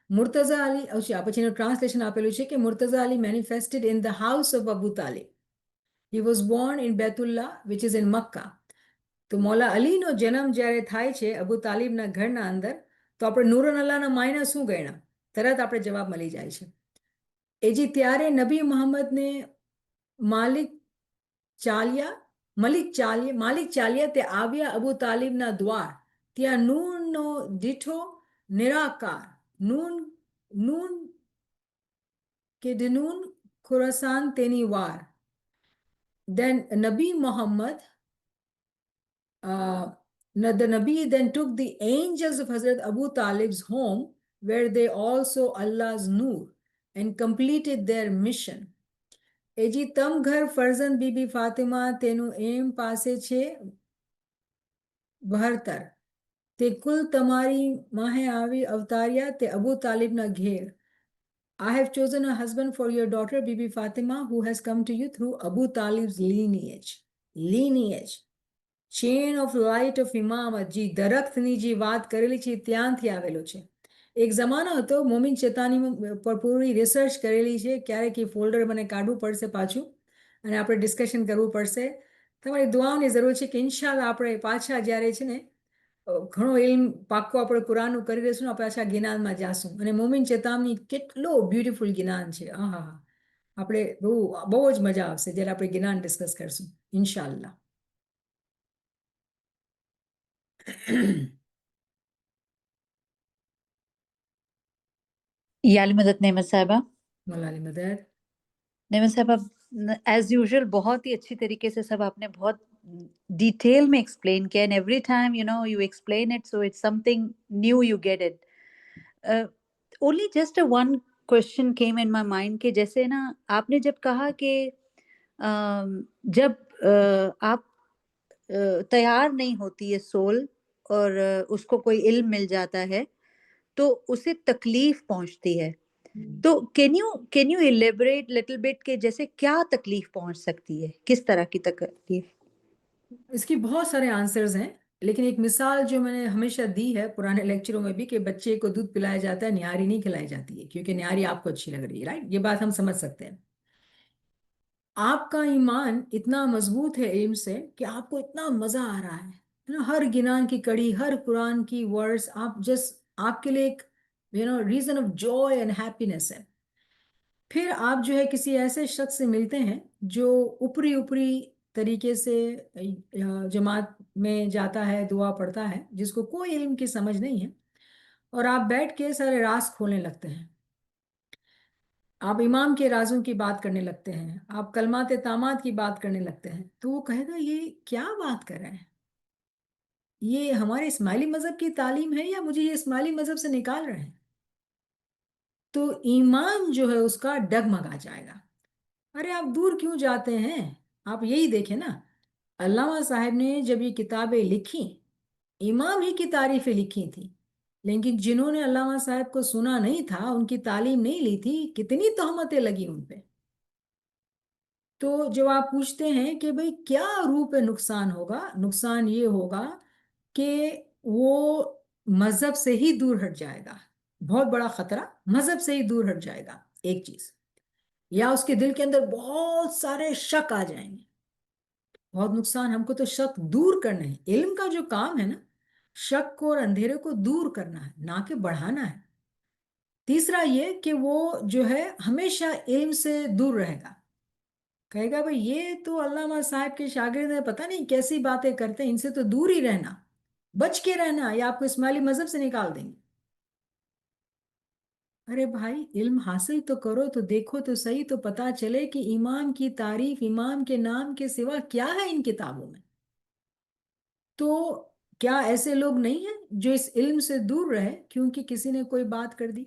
[SPEAKER 1] મુર્તઝા અલી, પછીનું ટ્રાન્સલેશન આપેલું છે કે Murtaza Ali manifested in the house of Abu Talib. He was born in Baitullah which is in Mecca. તો મૌલા અલીનો જન્મ જ્યારે થાય છે અબુ તાલિબના ઘરના અંદર, તો આપણે નૂરન અલ્લાહના માયના શું ગણ્યા? તરત આપણે જવાબ મળી જાય છે. એ જે ત્યારે નબી મોહમ્મદને માલિક ચાલ્યા તે આવ્યા અબુ તાલિબના દ્વાર, ત્યાં નૂનનો દીઠો નિરાકાર, નૂન કે દનૂન ખુરાસાન તેની વાર. Then Nabi Muhammad, the Nabi then took the angels of Hazrat Abu Talib's home, where they all saw Allah's Noor and completed their mission. એજી તમ ઘર ફરઝંદ બીબી ફાતિમા તેનું એમ પાસે છે બહરતર, તે કુલ તમારી માહે આવી અવતાર્યા તે અબુ તાલિબના ઘેર. I have chosen a husband for your daughter Bibi Fatima, who has come to you through Abu Talib's lineage. Chain of light of Imamat, જી દરખ્તની જે વાત કરેલી છે ત્યાંથી આવેલો છે. એક જમાનો હતો, મોમીન ચેતાની પર પૂરી રિસર્ચ કરેલી છે. ક્યારેક એ ફોલ્ડર મને કાઢવું પડશે પાછું અને આપણે ડિસ્કશન કરવું પડશે. તમારી દુઆઓની જરૂર છે કે ઇન્શાલ્લાહ આપણે પાછા જ્યારે છે ને ઘણો ઇલ્મ પાક્કો આપણે કુરાનનું કરી દઈશું ને, પાછા જ્ઞાનમાં જાશું. અને મોમીન ચેતામની કેટલો બ્યુટીફુલ જ્ઞાન છે. આહા, આપણે બહુ જ મજા આવશે જ્યારે આપણે જ્ઞાન ડિસ્કસ કરશું ઇન્શાલ્લાહ.
[SPEAKER 5] याली मदद नेमत साहिबा।
[SPEAKER 1] मलाली मदद।
[SPEAKER 5] नेमत साहिबा, एज यूजुअल बहुत ही अच्छी तरीके से सब आपने बहुत डिटेल में एक्सप्लेन किया, and every time you explain it, so it's something new, you get it. Only just one question came in my mind कि जैसे ना आपने जब कहा कि जब आप तैयार नहीं होती है सोल और उसको कोई इल्म मिल जाता है तो उसे तकलीफ पहुंचती है, तो can you elaborate little bit कि जैसे क्या तकलीफ पहुंच सकती है, किस तरह की तकलीफ?
[SPEAKER 1] इसकी बहुत सारे आंसर्स हैं. لیکن ایک مثال جو میں نے ہمیشہ دی ہے پرانے لیکچروں میں بھی کہ بچے کو دودھ پلایا جاتا ہے، نہاری نہیں کھلائی جاتی ہے، کیونکہ نہاری آپ کو اچھی لگ رہی ہے، رائٹ؟ یہ بات ہم سمجھ سکتے ہیں. آپ کا ایمان اتنا مضبوط ہے علم سے کہ آپ کو اتنا مزہ آ رہا ہے ہر گنان کی کڑی، ہر قرآن کی ورڈز آپ کے لیے ایک ریزن آف جوائے اینڈ ہیپینس ہے. پھر آپ جو ہے کسی ایسے شخص سے ملتے ہیں جو اوپری طریقے سے جماعت میں جاتا ہے، دعا پڑھتا ہے، جس کو کوئی علم کی سمجھ نہیں ہے، اور آپ بیٹھ کے سارے راز کھولنے لگتے ہیں. آپ امام کے رازوں کی بات کرنے لگتے ہیں، آپ کلمات تامات کی بات کرنے لگتے ہیں، تو وہ کہے گا یہ کیا بات کر رہے ہیں، یہ ہمارے اسماعیلی مذہب کی تعلیم ہے یا مجھے یہ اسماعیلی مذہب سے نکال رہے ہیں؟ تو ایمان جو ہے اس کا ڈگمگا جائے گا. ارے آپ دور کیوں جاتے ہیں؟ آپ یہی دیکھیں نا، علامہ صاحب نے جب یہ کتابیں لکھی، امام ہی کی تعریفیں لکھی تھی، لیکن جنہوں نے علامہ صاحب کو سنا نہیں تھا، ان کی تعلیم نہیں لی تھی، کتنی تہمتیں لگی ان پہ. تو جب آپ پوچھتے ہیں کہ بھئی کیا روح پہ نقصان ہوگا، نقصان یہ ہوگا کہ وہ مذہب سے ہی دور ہٹ جائے گا. بہت بڑا خطرہ، مذہب سے ہی دور ہٹ جائے گا ایک چیز، یا اس کے دل کے اندر بہت سارے شک آ جائیں گے. بہت نقصان. ہم کو تو شک دور کرنا ہے. علم کا جو کام ہے نا، شک کو اور اندھیرے کو دور کرنا ہے، نہ کہ بڑھانا ہے. تیسرا یہ کہ وہ جو ہے ہمیشہ علم سے دور رہے گا، کہے گا بھئی یہ تو علامہ صاحب کے شاگرد ہیں، پتہ نہیں کیسی باتیں کرتے ہیں، ان سے تو دور ہی رہنا، بچ کے رہنا، یا آپ کو اسماعیلی مذہب سے نکال دیں گے. ارے بھائی علم حاصل تو کرو، تو دیکھو تو صحیح، تو پتا چلے کہ امام کی تعریف، امام کے نام کے سوا کیا ہے ان کتابوں میں. تو کیا ایسے لوگ نہیں ہیں جو اس علم سے دور رہے کیونکہ کسی نے کوئی بات کر دی؟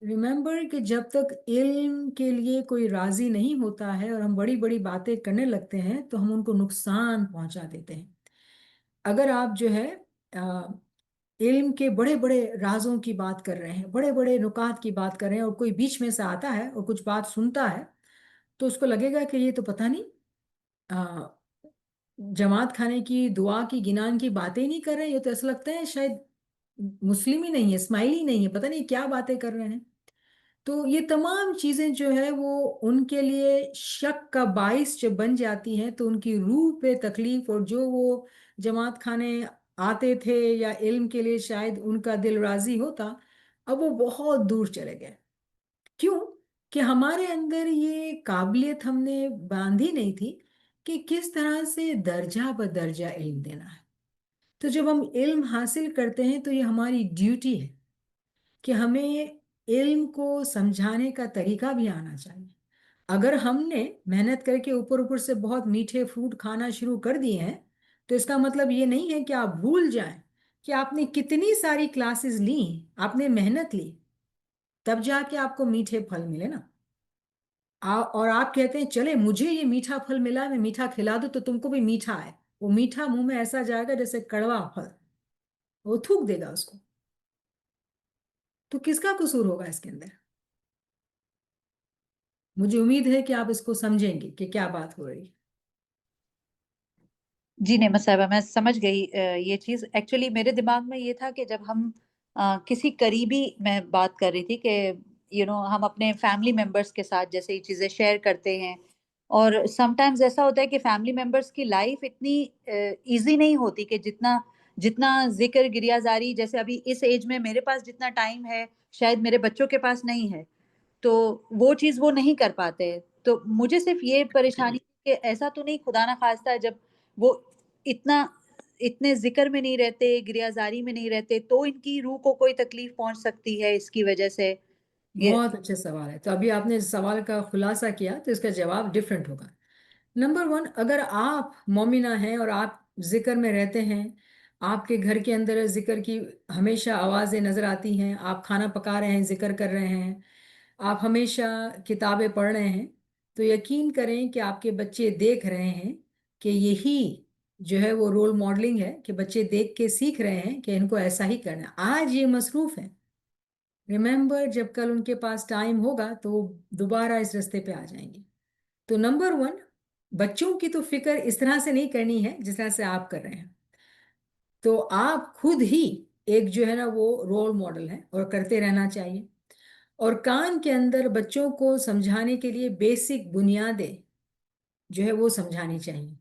[SPEAKER 1] ریممبر کہ جب تک علم کے لیے کوئی راضی نہیں ہوتا ہے اور ہم بڑی بڑی باتیں کرنے لگتے ہیں تو ہم ان کو نقصان پہنچا دیتے ہیں. اگر آپ جو ہے علم کے بڑے بڑے رازوں کی بات کر رہے ہیں، بڑے بڑے نکات کی بات کر رہے ہیں، اور کوئی بیچ میں سے آتا ہے اور کچھ بات سنتا ہے، تو اس کو لگے گا کہ یہ تو پتہ نہیں جماعت کھانے کی، دعا کی، گنان کی باتیں نہیں کر رہے ہیں، یہ تو ایسا لگتا ہے شاید مسلم ہی نہیں ہے، اسماعیلی نہیں ہے، پتہ نہیں کیا باتیں کر رہے ہیں. تو یہ تمام چیزیں جو ہے وہ ان کے لیے شک کا باعث جب بن جاتی ہیں، تو ان کی روح پہ تکلیف، اور جو وہ جماعت کھانے آتے تھے یا علم کے لیے شاید ان کا دل راضی ہوتا، اب وہ بہت دور چلے گئے. کیوں؟ کہ ہمارے اندر یہ قابلیت ہم نے باندھی نہیں تھی کہ کس طرح سے درجہ بدرجہ علم دینا ہے. تو جب ہم علم حاصل کرتے ہیں تو یہ ہماری ڈیوٹی ہے کہ ہمیں علم کو سمجھانے کا طریقہ بھی آنا چاہیے. اگر ہم نے محنت کر کے اوپر سے بہت میٹھے فروٹ کھانا شروع کر دیے ہیں، تو اس کا مطلب یہ نہیں ہے کہ آپ بھول جائیں کہ آپ نے کتنی ساری کلاسز لی، آپ نے محنت لی، تب جا کے آپ کو میٹھے پھل ملے نا. اور آپ کہتے ہیں چلے مجھے یہ میٹھا پھل ملا، میں میٹھا کھلا دوں تو تم کو بھی میٹھا ہے. وہ میٹھا منہ میں ایسا جائے گا جیسے کڑوا پھل، وہ تھوک دے گا اس کو. تو کس کا قصور ہوگا اس کے اندر؟ مجھے امید ہے کہ آپ اس کو سمجھیں گے کہ کیا بات ہو رہی ہے.
[SPEAKER 5] جی نعمت صاحبہ، میں سمجھ گئی یہ چیز. ایکچولی میرے دماغ میں یہ تھا کہ جب ہم کسی قریبی، میں بات کر رہی تھی کہ ہم اپنے فیملی ممبرس کے ساتھ جیسے یہ چیزیں شیئر کرتے ہیں، اور سم ٹائمز ایسا ہوتا ہے کہ فیملی ممبرس کی لائف اتنی ایزی نہیں ہوتی کہ جتنا ذکر گریہ زاری، جیسے ابھی اس ایج میں میرے پاس جتنا ٹائم ہے شاید میرے بچوں کے پاس نہیں ہے، تو وہ چیز وہ نہیں کر پاتے. تو مجھے صرف یہ پریشانی کہ ایسا تو نہیں خدا نہ خواستہ جب وہ اتنے ذکر میں نہیں رہتے، گریہ زاری میں نہیں رہتے، تو ان کی روح کو کوئی تکلیف پہنچ سکتی ہے اس کی وجہ سے.
[SPEAKER 1] بہت اچھے سوال ہے. تو ابھی آپ نے اس سوال کا خلاصہ کیا تو اس کا جواب ڈیفرنٹ ہوگا. نمبر 1، اگر آپ مومنہ ہیں اور آپ ذکر میں رہتے ہیں، آپ کے گھر کے اندر ذکر کی ہمیشہ آوازیں نظر آتی ہیں، آپ کھانا پکا رہے ہیں، ذکر کر رہے ہیں، آپ ہمیشہ کتابیں پڑھ رہے ہیں، تو یقین کریں کہ آپ کے بچے دیکھ رہے ہیں کہ یہی جو ہے وہ رول ماڈلنگ ہے، کہ بچے دیکھ کے سیکھ رہے ہیں کہ ان کو ایسا ہی کرنا ہے. آج یہ مصروف ہیں، ریممبر جب کل ان کے پاس ٹائم ہوگا تو وہ دوبارہ اس رستے پہ آ جائیں گے. تو نمبر 1، बच्चों की तो फिक्र इस तरह से नहीं करनी है जिस तरह से आप कर रहे हैं। तो आप खुद ही एक जो है ना वो रोल मॉडल है और करते रहना चाहिए। और कान के अंदर बच्चों को समझाने के लिए बेसिक बुनियादें जो है वो समझानी चाहिए।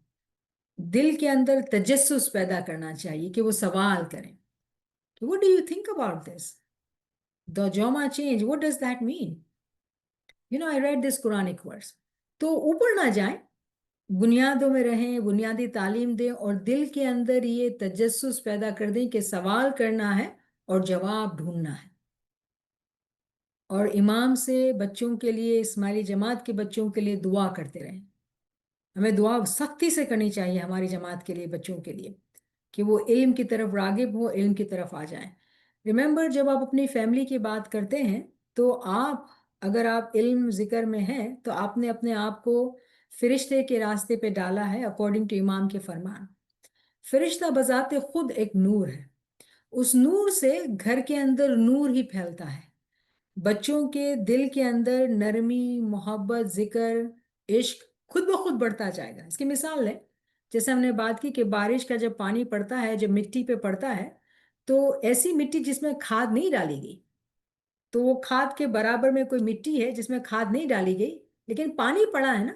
[SPEAKER 1] दिल के अंदर तजस्सुस पैदा करना चाहिए कि वो सवाल करें कि what do you think about this, the जोमा change, what does that mean, you know I read this Quranic verse. तो ऊपर ना जाएं, बुनियादों में रहें, बुनियादी तालीम दें और दिल के अंदर ये तजस्सुस पैदा कर दें कि सवाल करना है और जवाब ढूंढना है। और इमाम से बच्चों के लिए, इस्माइली जमात के बच्चों के लिए दुआ करते रहें। हमें दुआ सख्ती से करनी चाहिए हमारी जमात के लिए, बच्चों के लिए, कि वो इल्म की तरफ रागिब हो, इल्म की तरफ आ जाएं। रिमेंबर, जब आप अपनी फैमिली की बात करते हैं तो आप, अगर आप इल्म जिक्र में हैं तो आपने अपने आप को फरिश्ते के रास्ते पे डाला है अकॉर्डिंग टू इमाम के फरमान। फरिश्ता बजाते खुद एक नूर है, उस नूर से घर के अंदर नूर ही फैलता है। बच्चों के दिल के अंदर नरमी, मोहब्बत, जिक्र, इश्क खुद ब खुद बढ़ता जाएगा। इसकी मिसाल है, जैसे हमने बात की कि बारिश का जब पानी पड़ता है, जब मिट्टी पे पड़ता है, तो ऐसी मिट्टी जिसमें खाद नहीं डाली गई, तो वो खाद के बराबर में कोई मिट्टी है जिसमें खाद नहीं डाली गई लेकिन पानी पड़ा है ना,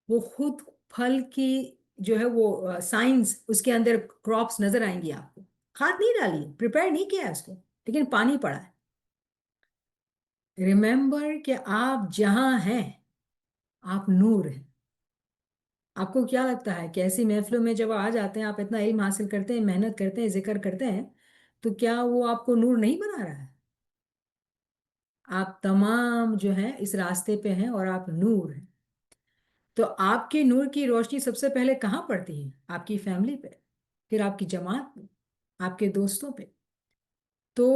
[SPEAKER 1] वो खुद फल की जो है वो साइंस उसके अंदर क्रॉप्स नजर आएंगी आपको। खाद नहीं डाली, प्रिपेयर नहीं किया है उसको, लेकिन पानी पड़ा है। रिमेंबर कि आप जहां हैं आप नूर हैं। आपको क्या लगता है कि ऐसी महफिलों में जब आ जाते हैं, आप इतना इल्म हासिल करते हैं, मेहनत करते हैं, जिक्र करते हैं, तो क्या वो आपको नूर नहीं बना रहा है? आप तमाम जो हैं इस रास्ते पे हैं और आप नूर हैं। तो आपके नूर की रोशनी सबसे पहले कहाँ पड़ती है? आपकी फैमिली पे, फिर आपकी जमात पे, आपके दोस्तों पे। तो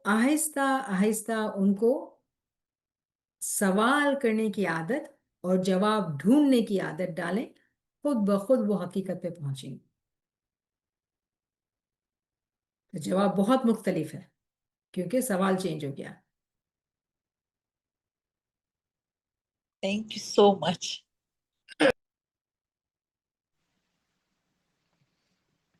[SPEAKER 1] आहिस्ता आहिस्ता उनको सवाल करने की आदत और जवाब ढूंढने की आदत डालें, खुद ब खुद वो हकीकत पे पहुंचेंगे। तो जवाब बहुत मुख्तलिफ है क्योंकि सवाल चेंज हो गया।
[SPEAKER 5] Thank you so much.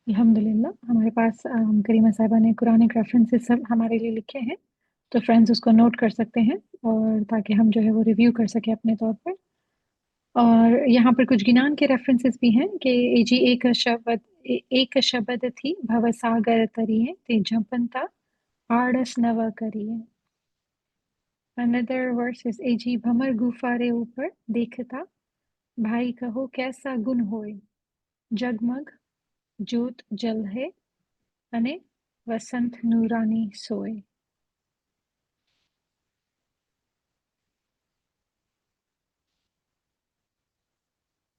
[SPEAKER 4] अल्हम्दुलिल्लाह, हमारे पास करीमा साहिबा ने कुरानिक रेफरेंसेस सब हमारे लिए लिखे हैं, तो फ्रेंड्स उसको नोट कर सकते हैं और ताकि हम जो है वो रिव्यू कर सके अपने तौर पर। और यहाँ पर कुछ गिनान के रेफरेंसेस भी हैं कि जी एक शब्द थी भवसागर तरिए ते जपंता आड़स नव करिए। अनदर वर्स इज एजी भमर गुफारे ऊपर देखता भाई कहो कैसा गुण होए जगमग ज्योत जल है अने वसंत नूरानी सोए।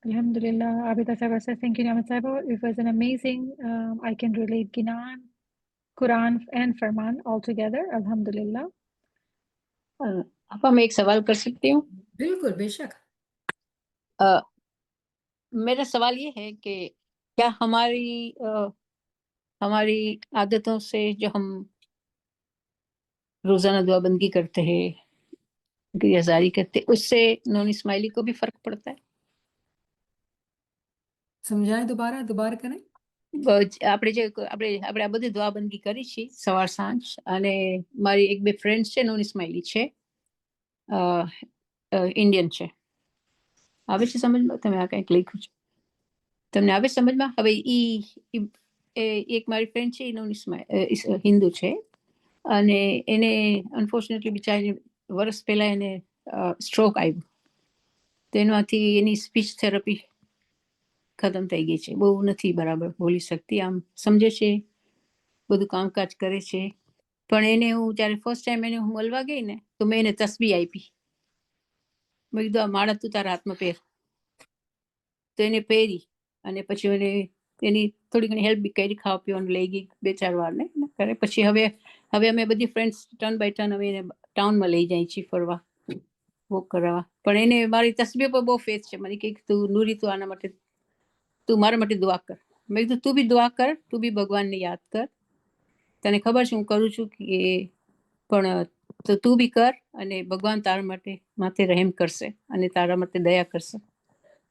[SPEAKER 4] Alhamdulillah, Abida Sahaba says, thank you, Niamat Sahaba. It was an amazing, I can relate Ginan, Quran and Farman all together. Alhamdulillah.
[SPEAKER 2] आपा मैं एक सवाल कर सकती हूँ?
[SPEAKER 1] बिल्कुल, बेशक।
[SPEAKER 2] मेरा सवाल ये है कि क्या हमारी आदतों से जो हम रोजाना दुआबंदी करते हैं, गिरजारी करते हैं, उससे नॉन इस्माइली को भी फर्क पड़ता है?
[SPEAKER 1] समझाएं, दोबारा करें।
[SPEAKER 2] આપણે આ બધી દુઆબંધી કરી છે સવાર સાંજ, અને મારી એક બે ફ્રેન્ડ્સ છે નોન ઇસ્માઇલી છે, ઇન્ડિયન છે. આવે છે સમજમાં? તમે આ કંઈક લખ્યું છે, તમને આવે સમજમાં? હવે એક મારી ફ્રેન્ડ છે, નોન હિન્દુ છે, અને એને અનફોર્ચ્યુનેટલી બિચારી વર્ષ પહેલા એને સ્ટ્રોક આવ્યું, તો એનાથી એની સ્પીચ થેરપી ખતમ થઈ ગઈ છે, બહુ નથી બરાબર બોલી શકતી, આમ સમજે છે, બધું કામકાજ કરે છે, પણ એને હું જ્યારે ફર્સ્ટ ટાઈમ એને હું મળવા ગઈ ને તો મેં એને તસ્બી આપી, મેં કીધું આ માળા તું તારા હાથમાં પહેર, તો એને પહેરી અને પછી એને એની થોડી ઘણી હેલ્પ બી કરી, ખાવા પીવાનું લઈ ગઈ 2-4 વાર ને કરે. પછી હવે અમે બધી ફ્રેન્ડ્સ ટર્ન બાય ટર્ન હવે એને ટાઉનમાં લઈ જાય છીએ ફરવા, વોક કરાવવા, પણ એને મારી તસ્બીર પર બહુ ફેથ છે. મને કે તું નૂરી તું આના માટે, તું મારા માટે દુઆ કર. મેં કીધું તું બી દુઆ કર, તું બી ભગવાનને યાદ કર, તને ખબર છે હું કરું છું કે, પણ તો તું બી કર અને ભગવાન તારા માથે રહેમ કરશે અને તારા માટે દયા કરશે.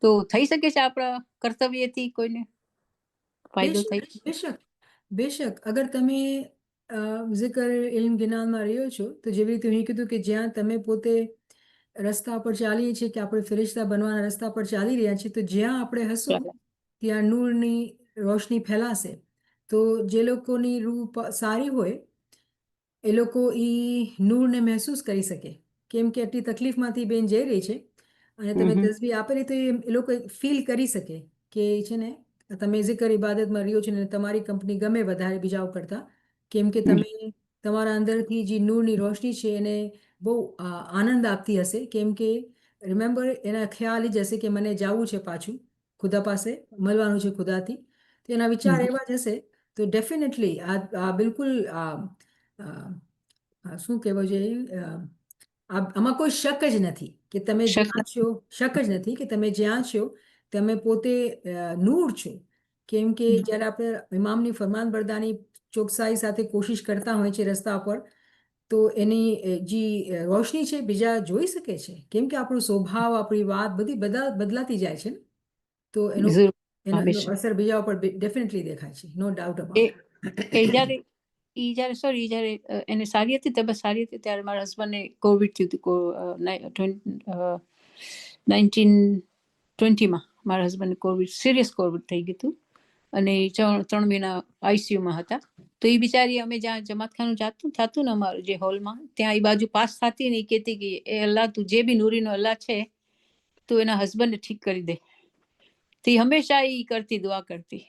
[SPEAKER 2] તો થઈ શકે છે આપણા કર્તવ્યથી કોઈને ફાયદો થઈ
[SPEAKER 1] બેશક બેશક બેશક અગર તમે જિકર ઇલ્મ જ્ઞાનમાં રહ્યો છો તો જેવી રીતે હું કીધું કે જ્યાં તમે પોતે રસ્તા પર ચાલીએ છીએ કે આપણે ફરિશ્તા બનવાના રસ્તા પર ચાલી રહ્યા છીએ તો જ્યાં આપણે હશું
[SPEAKER 2] ચાલે.
[SPEAKER 1] ત્યાં નૂરની રોશની ફેલાશે તો જે લોકોની રૂહ સારી હોય એ લોકો એ નૂરને મહેસૂસ કરી શકે કેમ કે આટલી તકલીફમાંથી બેન જઈ રહી છે અને તમે
[SPEAKER 2] હમ.
[SPEAKER 1] તસબીહ આપેલી તો એ લોકો ફીલ કરી શકે કે છે ને તમે જિકર ઇબાદતમાં રહ્યો છો ને તમારી કંપની ગમે વધારે બીજાઓ કરતા કેમ કે તમે તમારા અંદરથી જે નૂરની રોશની છે એને બહુ આનંદ આપતી હશે કેમ કે રિમેમ્બર એના ખ્યાલ જ હશે કે મને જવું છે પાછું ખુદા પાસે મળવાનું છે ખુદાથી તો એના વિચાર એવા જ હશે તો ડેફિનેટલી આ બિલકુલ શું કહેવું જોઈએ આમાં કોઈ શક જ નથી કે તમે
[SPEAKER 2] શક
[SPEAKER 1] જ્યાં છો શક જ નથી કે તમે જ્યાં છો તમે પોતે નૂર છો કેમ કે જ્યારે આપણે ઇમામની ફરમાનબરદારી ચોકસાઈ સાથે કોશિશ કરતા હોય છે રસ્તા પર તો એની જે રોશની છે બીજા જોઈ શકે છે કેમ કે આપણો સ્વભાવ આપણી વાત બધી બદલાતી જાય છે ને તો એનો
[SPEAKER 2] જરૂર.
[SPEAKER 1] એનો
[SPEAKER 2] હા,
[SPEAKER 1] એનો
[SPEAKER 2] બેશક.
[SPEAKER 1] અસર બીજા ઉપર ડેફિનેટલી દેખાય છે નો ડાઉટ
[SPEAKER 2] એ
[SPEAKER 1] અબાઉટ
[SPEAKER 2] એ જ્યારે જ્યારે એને સારી હતી તબિયત સારી હતી ત્યારે મારા હસબન્ડને કોવિડ થયું હતું 1920માં મારા હસબન્ડને કોવિડ સિરિયસ કોવિડ થઈ ગયું હતું અને 3 મહિના આઈસીયુમાં હતા તો એ બિચારી અમે જ્યાં જમાતખાનું થતું ને અમારું જે હોલમાં ત્યાં એ બાજુ પાસ થતી ને એ કહેતી કે એ અલ્લાહ તું જે બી નૂરીનો અલ્લાહ છે તું એના હસબન્ડને ઠીક કરી દે તો એ હંમેશા એ કરતી દુઆ કરતી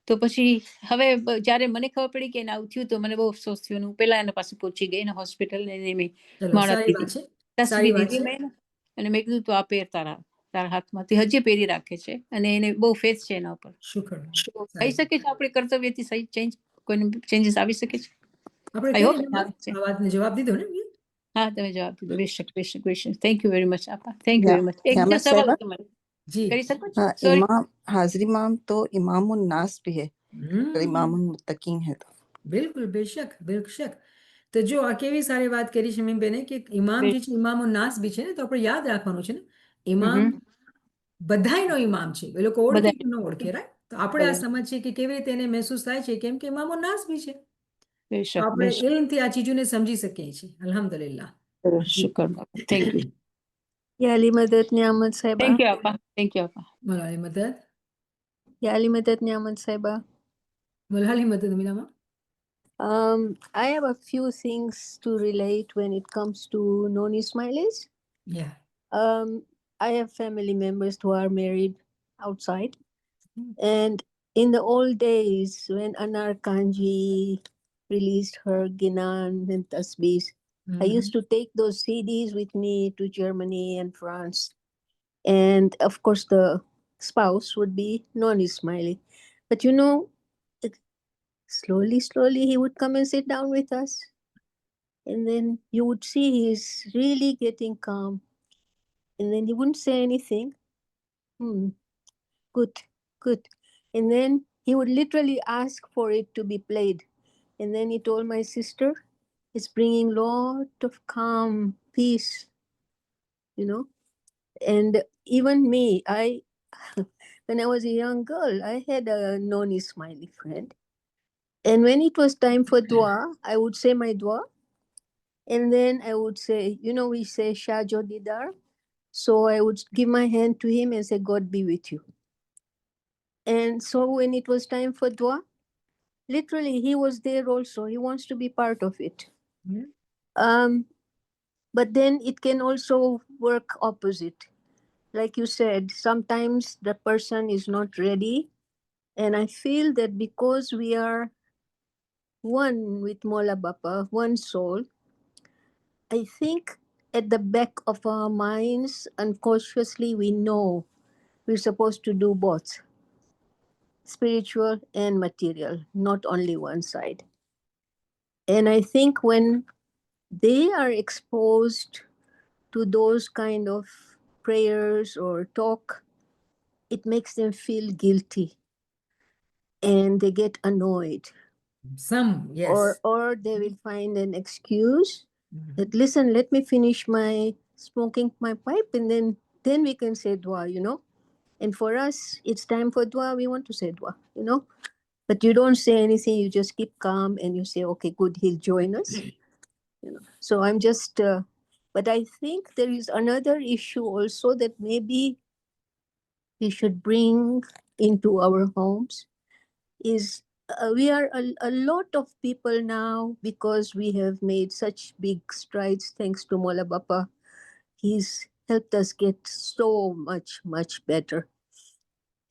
[SPEAKER 2] તો પછી હવે જ્યારે મને ખબર પડી કે એને આવું થયું તો મને બહુ અફસોસ થયો હું પેલા એના પાસે પહોંચી ગઈ એના હોસ્પિટલ ને મેં
[SPEAKER 1] ચલો
[SPEAKER 2] માળા
[SPEAKER 1] સારી વાત
[SPEAKER 2] દીધી
[SPEAKER 1] છે સારી
[SPEAKER 2] તસબી
[SPEAKER 1] વાત
[SPEAKER 2] દીધી
[SPEAKER 1] છે
[SPEAKER 2] મેં અને મેં કીધું તું આ પહેર તારા હાથમાં તે હજી પહેરી રાખે છે અને એને બહુ ફેથ છે એના ઉપર
[SPEAKER 1] શુક્ર
[SPEAKER 2] તો થઈ
[SPEAKER 1] સારી
[SPEAKER 2] શકે છે આપણે કર્તવ્યથી સહી કોઈને ચેન્જીસ આવી શકે છે
[SPEAKER 1] આપણે
[SPEAKER 2] આઈ
[SPEAKER 1] કઈ
[SPEAKER 2] હોપ
[SPEAKER 1] રીતે આ વાતને જવાબ દીધો ને
[SPEAKER 2] હા તમે જવાબ દીધો બેશક thank you very much Apa thank you
[SPEAKER 6] या
[SPEAKER 2] વેરી મચ એક
[SPEAKER 6] यामत
[SPEAKER 2] બીજો સવાલ
[SPEAKER 6] साहिबा
[SPEAKER 2] તમારે
[SPEAKER 1] જી
[SPEAKER 2] કરી શકો છો
[SPEAKER 6] हाँ
[SPEAKER 2] સોરી
[SPEAKER 6] इमाम हाजरी इमाम तो इमामुन नास भी है और
[SPEAKER 1] હમ
[SPEAKER 6] इमामुन मुत्तकीन है तो
[SPEAKER 1] બિલકુલ બેશક બેશક તો જો આ કેવી સારી વાત કરી છે બેને કે ઇમામ જે છે ઇમામો નાસ બી છે ને તો આપણે યાદ રાખવાનું છે ને ઇમામ બધાયનો ઇમામ છે એ લોકો ઓળખે કે ન ઓળખે રાઈટ તો આપણે આ સમજીએ કે કેવી રીતે એને મહેસૂસ થાય છે કેમ કે ઇમામો નાસ બી છે તો
[SPEAKER 2] બેશક
[SPEAKER 1] આપણે ઇલ્મથી આ ચીજોને સમજી શકીએ છીએ અલ્હમ્દુલિલ્લાહ જી
[SPEAKER 2] શુક્ર thank you
[SPEAKER 7] Ya Ali Madad Niamat Saiba.
[SPEAKER 2] Thank you આપા
[SPEAKER 1] મલાલી મદદ
[SPEAKER 7] Ya Ali Madad Niamat Saiba.
[SPEAKER 1] મલાલી મદદ મીનામાં
[SPEAKER 7] I have a few things to relate when it comes to non-Ismailis.
[SPEAKER 1] Yeah
[SPEAKER 7] I have family members who are married outside. And in the old days, when Anar Kanji released her Ginan and Tasbih, I used to take those CDs with me to Germany and France. And of course, the spouse would be non-Ismaili. But you know, slowly, he would come and sit down with us. And then you would see he's really getting calm. And then he wouldn't say anything. Good. And then he would literally ask for it to be played. And then he told my sister, it's bringing lot of calm, peace, you know. And even me, when I was a young girl, I had a non-Ismaili friend. And when it was time for dua, I would say my dua. And then I would say, you know, we say Shah Jodidar. So I would give my hand to him and say, God be with you. And so when it was time for dua, literally he was there also. He wants to be part of it. But then it can also work opposite. Like you said, sometimes the person is not ready. And I feel that because we are one with Mola Bapa, one soul, I think at the back of our minds, unconsciously, we know we're supposed to do both spiritual and material, not only one side. And I think when they are exposed to those kind of prayers or talk, it makes them feel guilty and they get annoyed.
[SPEAKER 1] some yes
[SPEAKER 7] Or they will find an excuse that, listen, let me finish my smoking my pipe and then we can say dua, you know. And for us, it's time for dua. We want to say dua, you know. But you don't say anything. You just keep calm and you say, okay, good, he'll join us. You know. So I'm just, but I think there is another issue also that maybe we should bring into our homes is we are a lot of people now, because we have made such big strides thanks to Mola Bapa. He's helped us get so much better.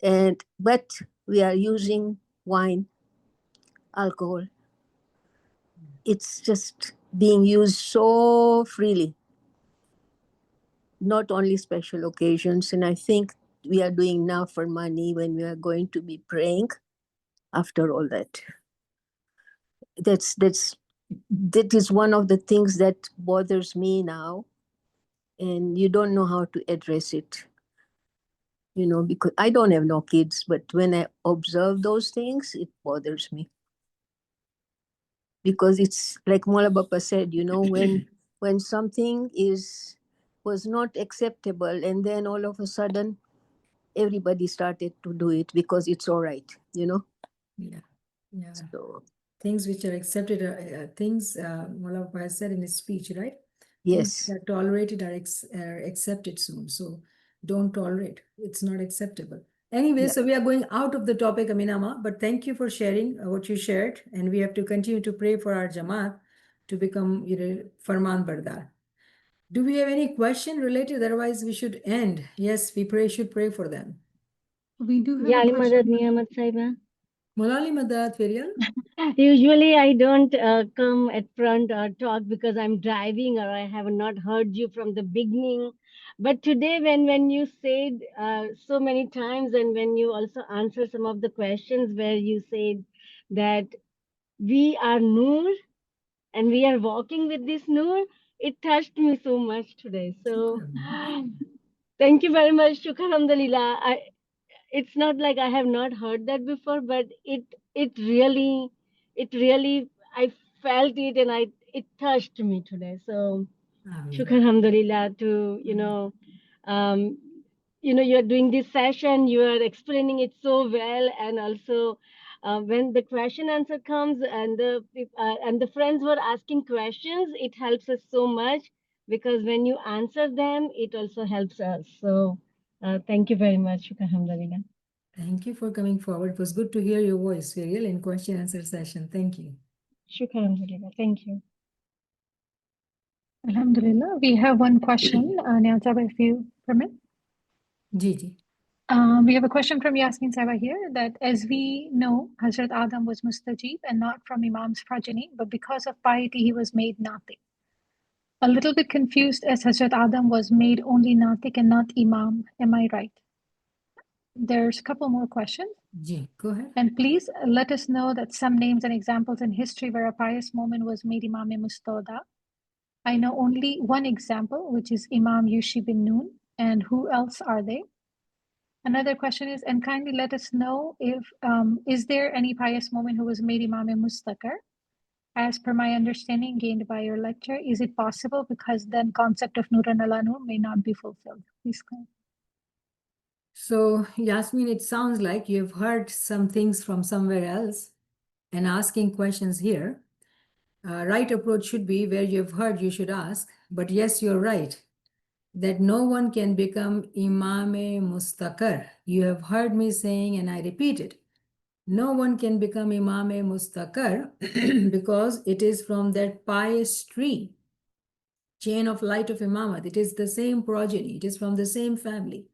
[SPEAKER 7] But we are using wine, alcohol. It's just being used so freely, not only special occasions. And I think we are doing now for money when we are going to be praying after all that. That is one of the things that bothers me now, and you don't know how to address it, you know, because I don't have no kids, but when I observe those things, it bothers me. Because it's like Mola Bapa said, you know, when something was not acceptable, and then all of a sudden everybody started to do it because it's all right, you know.
[SPEAKER 1] Yeah, yeah.
[SPEAKER 7] So
[SPEAKER 1] Things which are accepted are things Mullah has said in his speech, right?
[SPEAKER 7] yes,
[SPEAKER 1] Things that are tolerated are accepted soon. So don't tolerate. It's not acceptable. Anyway,
[SPEAKER 7] Yeah.
[SPEAKER 1] so we are going out of the topic, Aminama, but thank you for sharing what you shared. And we have to continue to pray for our Jamaat to become, you know, Farman Bardar. Do we have any question related? Otherwise, we should end. Yes, we should pray for them.
[SPEAKER 8] We do have
[SPEAKER 9] Yeah,
[SPEAKER 8] a question.
[SPEAKER 9] Madad Niyamat Saiba.
[SPEAKER 1] Mulali Madat Ferial.
[SPEAKER 9] Usually I don't come at front or talk because I'm driving or I have not heard you from the beginning. But today when you said so many times, and when you also answer some of the questions where you said that we are Noor and we are walking with this Noor, it touched me so much today. So thank you very much. Shukr, alhamdulillah. It's not like I have not heard that before, but it really I felt it, and it touched me today. So shukr, alhamdulillah, to you're doing this session, you are explaining it so well, and also when the question answer comes, and the friends were asking questions, it helps us so much, because when you answer them, it also helps us. So thank you very much. Shukr, alhamdulillah.
[SPEAKER 1] Thank you for coming forward. It was good to hear your voice, Ferial, in question answer session. Thank you.
[SPEAKER 9] Shukr, alhamdulillah. Thank you.
[SPEAKER 4] Alhamdulillah. We have one question, Niazaba, if you permit.
[SPEAKER 1] Gigi.
[SPEAKER 4] We have a question from Yasmin Saba here, that as we know, Hazrat Adam was mustajib and not from Imam's progeny, but because of piety, he was made Natiq. A little bit confused, as Hazrat Adam was made only Natiq and not Imam. Am I right? There's a couple more questions.
[SPEAKER 1] Ji, go ahead.
[SPEAKER 4] And please let us know that some names and examples in history where a pious moment was made Imam Mustoda. I know only one example, which is Imam Yushi bin Nun. And who else are they? Another question is, and kindly let us know if, is there any pious moment who was made Imam Mustaqar? As per my understanding gained by your lecture, is it possible? Because then concept of Nuran ala Nur may not be fulfilled. Please clarify.
[SPEAKER 1] So, Yasmin, it sounds like you've heard some things from somewhere else and asking questions here. Right approach should be where you've heard, you should ask. But yes, you're right, that no one can become Imam-e Mustaqar. You have heard me saying, and I repeat it, no one can become Imam-e Mustaqar because it is from that pious tree, chain of light of Imamat. It is the same progeny. It is from the same family.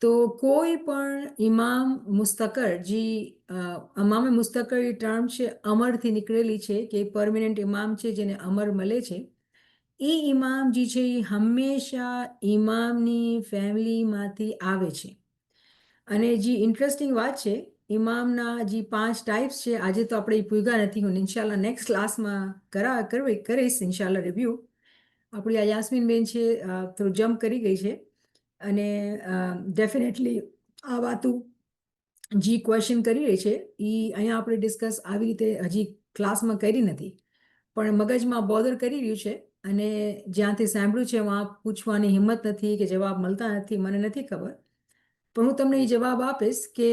[SPEAKER 1] તો કોઈ પણ ઇમામ મુસ્તકર જે ઇમામે મુસ્તકર એ term છે અમરથી નિકળેલી છે કે permanent ઇમામ છે જેને અમર મળે છે એ ઇમામ જે છે એ હંમેશા ઇમામની ફેમિલીમાંથી આવે છે અને જે ઇન્ટરેસ્ટિંગ વાત છે ઇમામના જે 5 ટાઈપ્સ છે આજે તો આપણે એ પૂગ્યા નથી હું ઇન્શાલ્લાહ નેક્સ્ટ ક્લાસમાં કરીશ ઇન્શાલ્લાહ રિવ્યૂ આપણી આ યાસ્મીન બેન છે થોડું જમ્પ કરી ગઈ છે અને ડેફિનેટલી આ વાતું જે ક્વેશ્ચન કરી રહી છે એ અહીંયા આપણે ડિસ્કસ આવી રીતે હજી ક્લાસમાં કરી નથી પણ મગજમાં બોધર કરી રહ્યું છે અને જ્યાંથી સાંભળ્યું છે વहाँ પૂછવાની હિંમત નથી કે જવાબ મળતા નથી મને નથી ખબર પણ હું તમને એ જવાબ આપીશ કે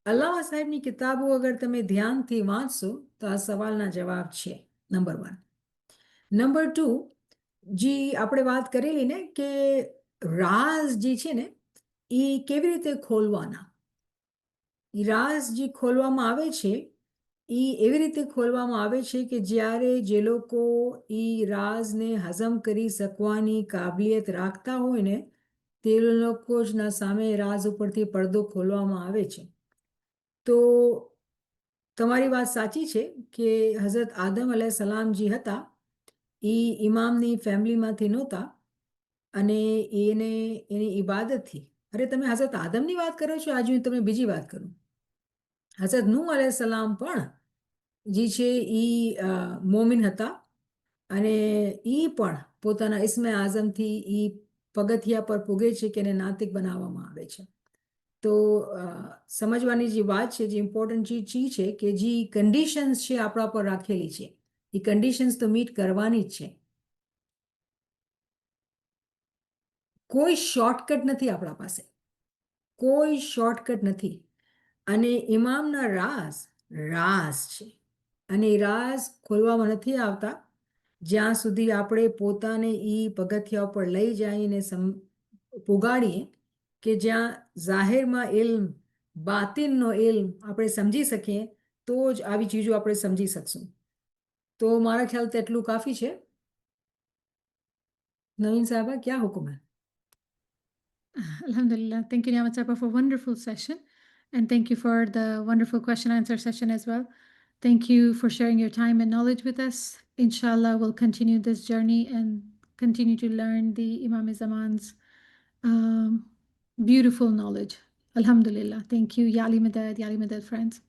[SPEAKER 1] અલ્લામા સાહેબની કિતાબો અગર તમે ધ્યાનથી વાંચશો તો આ સવાલના જવાબ છે. નંબર 1. નંબર 2, જી આપણે વાત કરેલી ને કે રાઝ જે છે ને એ કેવી રીતે ખોલવાના. એ રાઝ જે ખોલવામાં આવે છે એ એવી રીતે ખોલવામાં આવે છે કે જ્યારે જે લોકો એ રાઝને હજમ કરી શકવાની કાબિલિયત રાખતા હોય ને તે લોકો જ ના સામે રાઝ ઉપરથી પડદો ખોલવામાં આવે છે. તો તમારી વાત સાચી છે કે હઝરત આદમ અલૈહિસ્સલામ જે હતા એ ઇમામની ફેમિલીમાંથી નહોતા અને એની ઇબાદતથી. અરે તમે હઝરત આદમની વાત કરો છો, આજે હું તમને બીજી વાત કરું. હઝરત નૂહ અલૈહિસ્સલામ પણ જે છે એ મોમિન હતા અને એ પણ પોતાના ઇસ્મે આઝમથી એ પગથિયા પર પૂગે છે કે એને નાતિક બનાવવામાં આવે છે. તો સમજવાની જે વાત છે, જે ઇમ્પોર્ટન્ટ જે ચીજ છે કે જે કન્ડિશન્સ છે આપણા પર રાખેલી છે એ કન્ડિશન્સ તો મીટ કરવાની જ છે. કોઈ શોર્ટકટ નથી આપણા પાસે, કોઈ શોર્ટકટ નથી. અને ઇમામના રાઝ છે અને એ રાઝ ખોલવામાં નથી આવતા જ્યાં સુધી આપણે પોતાને એ પગથિયા ઉપર લઈ જઈને પુગાડીએ કે જ્યાં જાહેરમાં ઇલ્મ, બાતિનનો ઇલ્મ આપણે સમજી શકીએ તો જ આવી ચીજો આપણે સમજી શકશું. તો મારા ખ્યાલથી એટલું કાફી છે. નવીન સાહેબા ક્યાં હુકમ હે?
[SPEAKER 4] Alhamdulillah. Thank you, Niamat Sahaba, for a wonderful session. And thank you for the wonderful question answer session as well. Thank you for sharing your time and knowledge with us. Inshallah, we'll continue this journey and continue to learn the Imam Zaman's beautiful knowledge. Alhamdulillah. Thank you. Yali Madad, friends.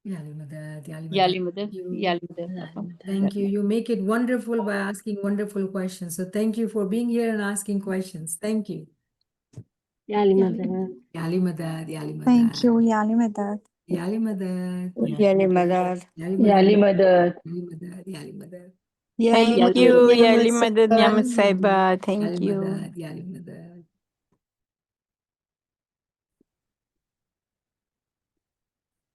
[SPEAKER 1] Yali Madad, Yali
[SPEAKER 2] Yali
[SPEAKER 1] Madad.
[SPEAKER 2] Madad, Yali Madad.
[SPEAKER 1] Thank you. You make it wonderful by asking wonderful questions. So thank you for being here and asking questions. Thank you.
[SPEAKER 9] Yali
[SPEAKER 4] Yali
[SPEAKER 9] Madad.
[SPEAKER 1] Yali Madad, Yali Madad.
[SPEAKER 6] Thank you, Yali Madad.
[SPEAKER 1] Yali Madad.
[SPEAKER 8] Yali Madad.
[SPEAKER 1] Yali
[SPEAKER 3] Yali
[SPEAKER 1] Madad.
[SPEAKER 3] Madad.
[SPEAKER 1] Yali Madad. Yali Madad.
[SPEAKER 8] Thank
[SPEAKER 2] Yali
[SPEAKER 8] you,
[SPEAKER 2] Madad.
[SPEAKER 8] Yali Madad, Niamat Sahaba. Thank
[SPEAKER 1] Yali
[SPEAKER 8] you.
[SPEAKER 1] Madad. Yali Madad.